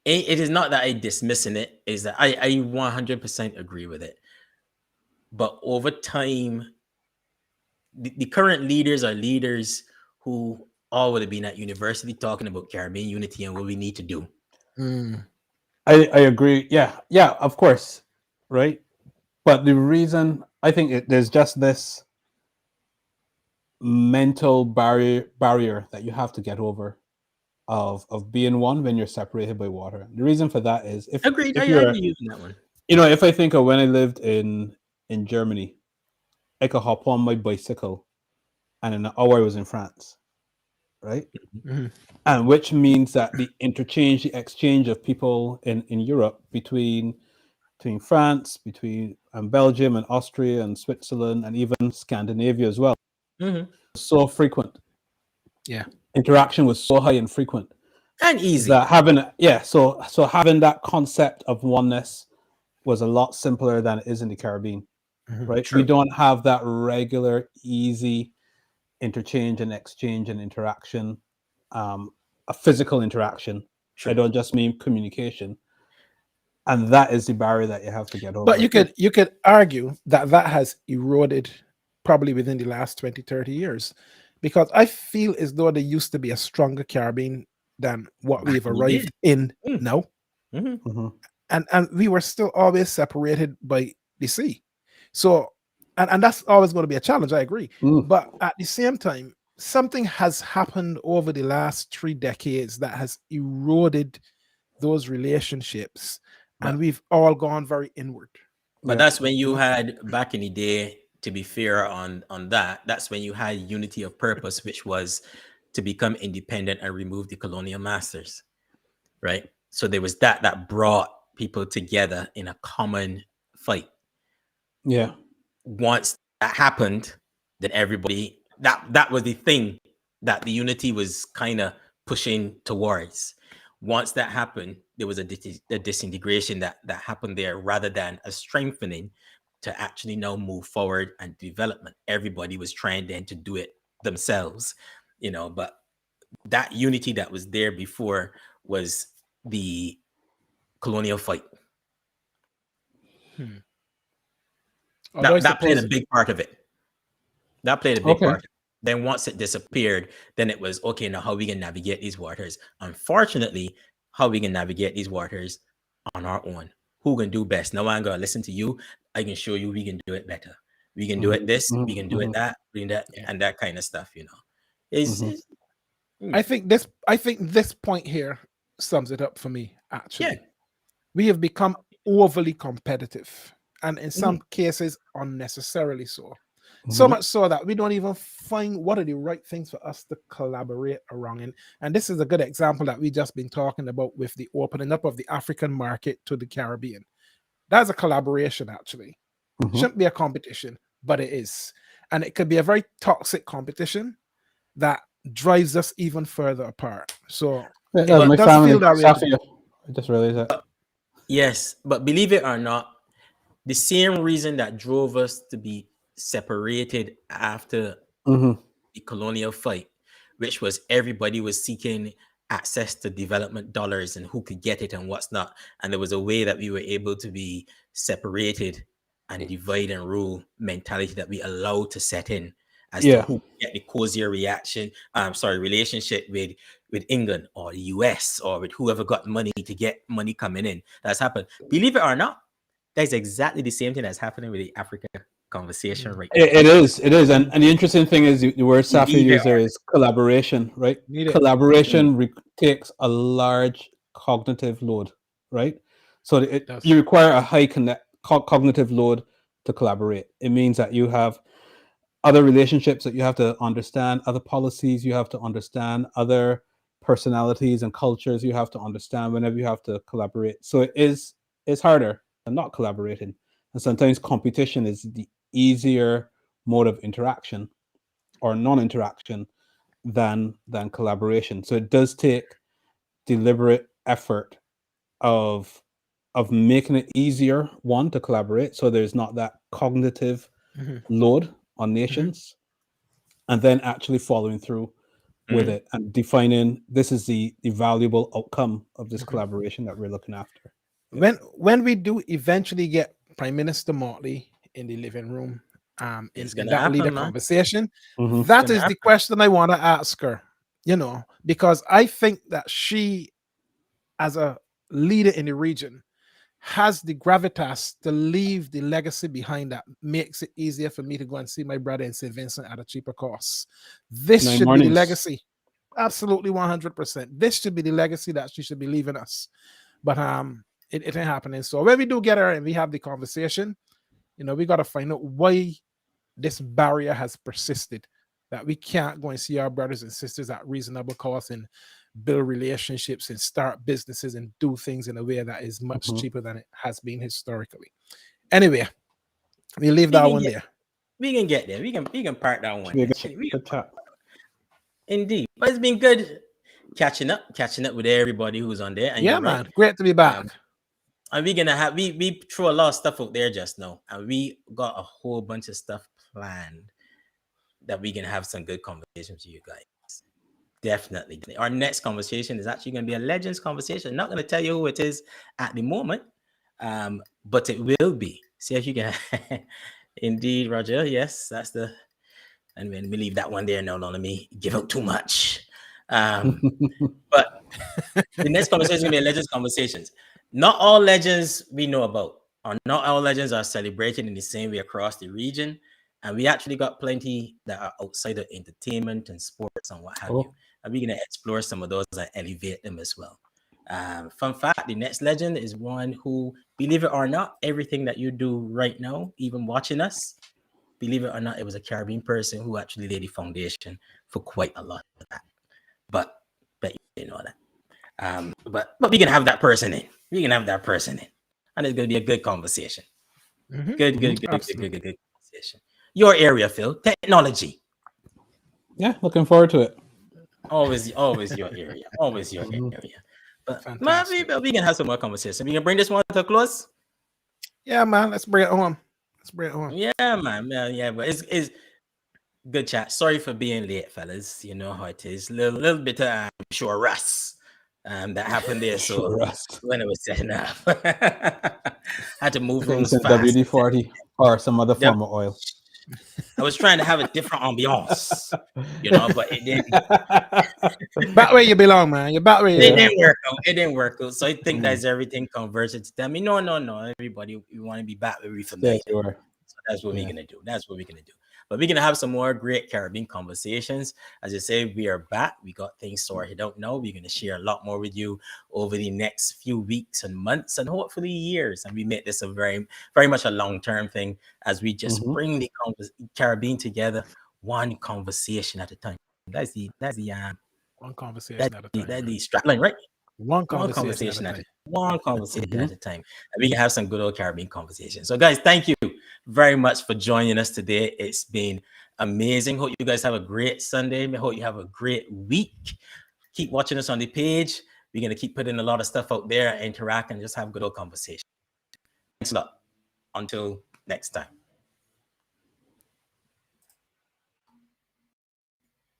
It is not that I dismissing it, is that I 100% agree with it. But over time, the current leaders are leaders who all would have been at university talking about Caribbean unity and what we need to do. I agree. Yeah, of course, right? But the reason I think there's just this mental barrier that you have to get over of being one when you're separated by water. The reason for that is if agreed. If I you're using that one. You know, if I think of when I lived in Germany, I could hop on my bicycle, and in an hour I was in France, right? Mm-hmm. And which means that the exchange of people in Europe between France, between Belgium and Austria and Switzerland and even Scandinavia as well, so frequent. Yeah, interaction was so high and frequent and easy. that having so having that concept of oneness was a lot simpler than it is in the Caribbean, right? True. We don't have that regular, easy interchange and exchange and interaction, a physical interaction. True. I don't just mean communication, and that is the barrier that you have to get over. But you could argue that has eroded probably within the last 20, 30 years, because I feel as though there used to be a stronger Caribbean than what we've arrived in now. And we were still always separated by the sea. So, and that's always going to be a challenge, I agree. But at the same time, something has happened over the last 3 decades that has eroded those relationships, and we've all gone very inward. But that's when you had, back in the day, to be fair on that, that's when you had unity of purpose, which was to become independent and remove the colonial masters, right? So there was that brought people together in a common fight. Yeah. Once that happened, then everybody, that was the thing that the unity was kind of pushing towards. Once that happened, there was a disintegration that happened there, rather than a strengthening to actually now move forward and development. Everybody was trying then to do it themselves, but that unity that was there before was the colonial fight. That played a big part of it. That played a big part. Then once it disappeared, then it was, okay, now how we can navigate these waters? Unfortunately, how we can navigate these waters on our own. Who can do best? No one gonna listen to you. I can show you we can do it better. We can do it this, we can do it that, and that kind of stuff, I think this point here sums it up for me, actually. Yeah. We have become overly competitive, and in some cases unnecessarily so. So much so that we don't even find what are the right things for us to collaborate around. And this is a good example that we just been talking about with the opening up of the African market to the Caribbean. That's a collaboration, actually. Shouldn't be a competition, but it is. And it could be a very toxic competition that drives us even further apart. So my family, Safia. I just realized that. Yes, but believe it or not, the same reason that drove us to be separated after the colonial fight, which was everybody was seeking access to development dollars and who could get it and what's not, and there was a way that we were able to be separated and divide and rule mentality that we allowed to set in as to who get the cozier relationship with England or the US or with whoever got money to get money coming in. That's happened. Believe it or not, that's exactly the same thing that's happening with the Africa conversation right now. It is. And the interesting thing is the word Safia used there is collaboration, right? Collaboration takes a large cognitive load, right? So you require a high cognitive load to collaborate. It means that you have other relationships that you have to understand, other policies you have to understand, other personalities and cultures you have to understand whenever you have to collaborate. So it's harder than not collaborating. And sometimes competition is the easier mode of interaction or non-interaction than collaboration. So it does take deliberate effort of making it easier, one, to collaborate, so there's not that cognitive load on nations, and then actually following through with it and defining this is the valuable outcome of this collaboration that we're looking after. When we do eventually get Prime Minister Motley in the living room, in that leader conversation, that is the question I want to ask her, because I think that she, as a leader in the region, has the gravitas to leave the legacy behind that makes it easier for me to go and see my brother in St. Vincent at a cheaper cost. This should be the legacy. Absolutely 100%. This should be the legacy that she should be leaving us. But it ain't happening. So when we do get her and we have the conversation, we got to find out why this barrier has persisted, that we can't go and see our brothers and sisters at reasonable cost and build relationships and start businesses and do things in a way that is much cheaper than it has been historically. Anyway, we leave that one there. We can get there. We can park that one. Indeed. But it's been good catching up with everybody who's on there. And yeah, man. Great to be back. And we're gonna have we threw a lot of stuff out there just now. And we got a whole bunch of stuff planned that we can have some good conversations with you guys. Definitely. Our next conversation is actually going to be a Legends conversation. I'm not going to tell you who it is at the moment, but it will be. See if you can. Indeed, Roger. Yes, that's the. And then we leave that one there. No, let me give out too much. But the next conversation is going to be a Legends conversations. Not all legends we know about, or not all legends are celebrated in the same way across the region. And we actually got plenty that are outside of entertainment and sports and what have you. And we're going to explore some of those and elevate them as well. Fun fact, the next legend is one who, believe it or not, everything that you do right now, even watching us, believe it or not, it was a Caribbean person who actually laid the foundation for quite a lot of that. But you know that. But we can have that person in. We can have that person in. And it's going to be a good conversation. Good conversation. Your area, Phil, technology. Yeah, looking forward to it. Always your area. Always your area. But maybe we can have some more conversation. We can bring this one to a close. Yeah, man. Let's bring it home. Yeah, man. Yeah, but it's good chat. Sorry for being late, fellas. You know how it is. Little bit of sure rust that happened there. So when it was setting up, had to move rooms fast. WD-40 or some other form of oil. I was trying to have a different ambiance, but it didn't. Back where you belong, man. You're back where you belong. It didn't work out. So I think that's everything converted to them. No. Everybody, we want to be back where we're familiar. So that's what we're going to do. But we're going to have some more great Caribbean conversations. As I say, we are back. We got things sorted out now. We're going to share a lot more with you over the next few weeks and months and hopefully years. And we make this a very, very much a long-term thing as we just bring the Caribbean together, one conversation at a time. That's the one conversation at a time. That's the strapline, right? One conversation at a time. One conversation at a time. And we can have some good old Caribbean conversations. So, guys, thank you very much for joining us today. It's been amazing. Hope you guys have a great Sunday. I hope you have a great week. Keep watching us on the page. We're going to keep putting a lot of stuff out there, interact, and just have good old conversation. Thanks a lot. Until next time.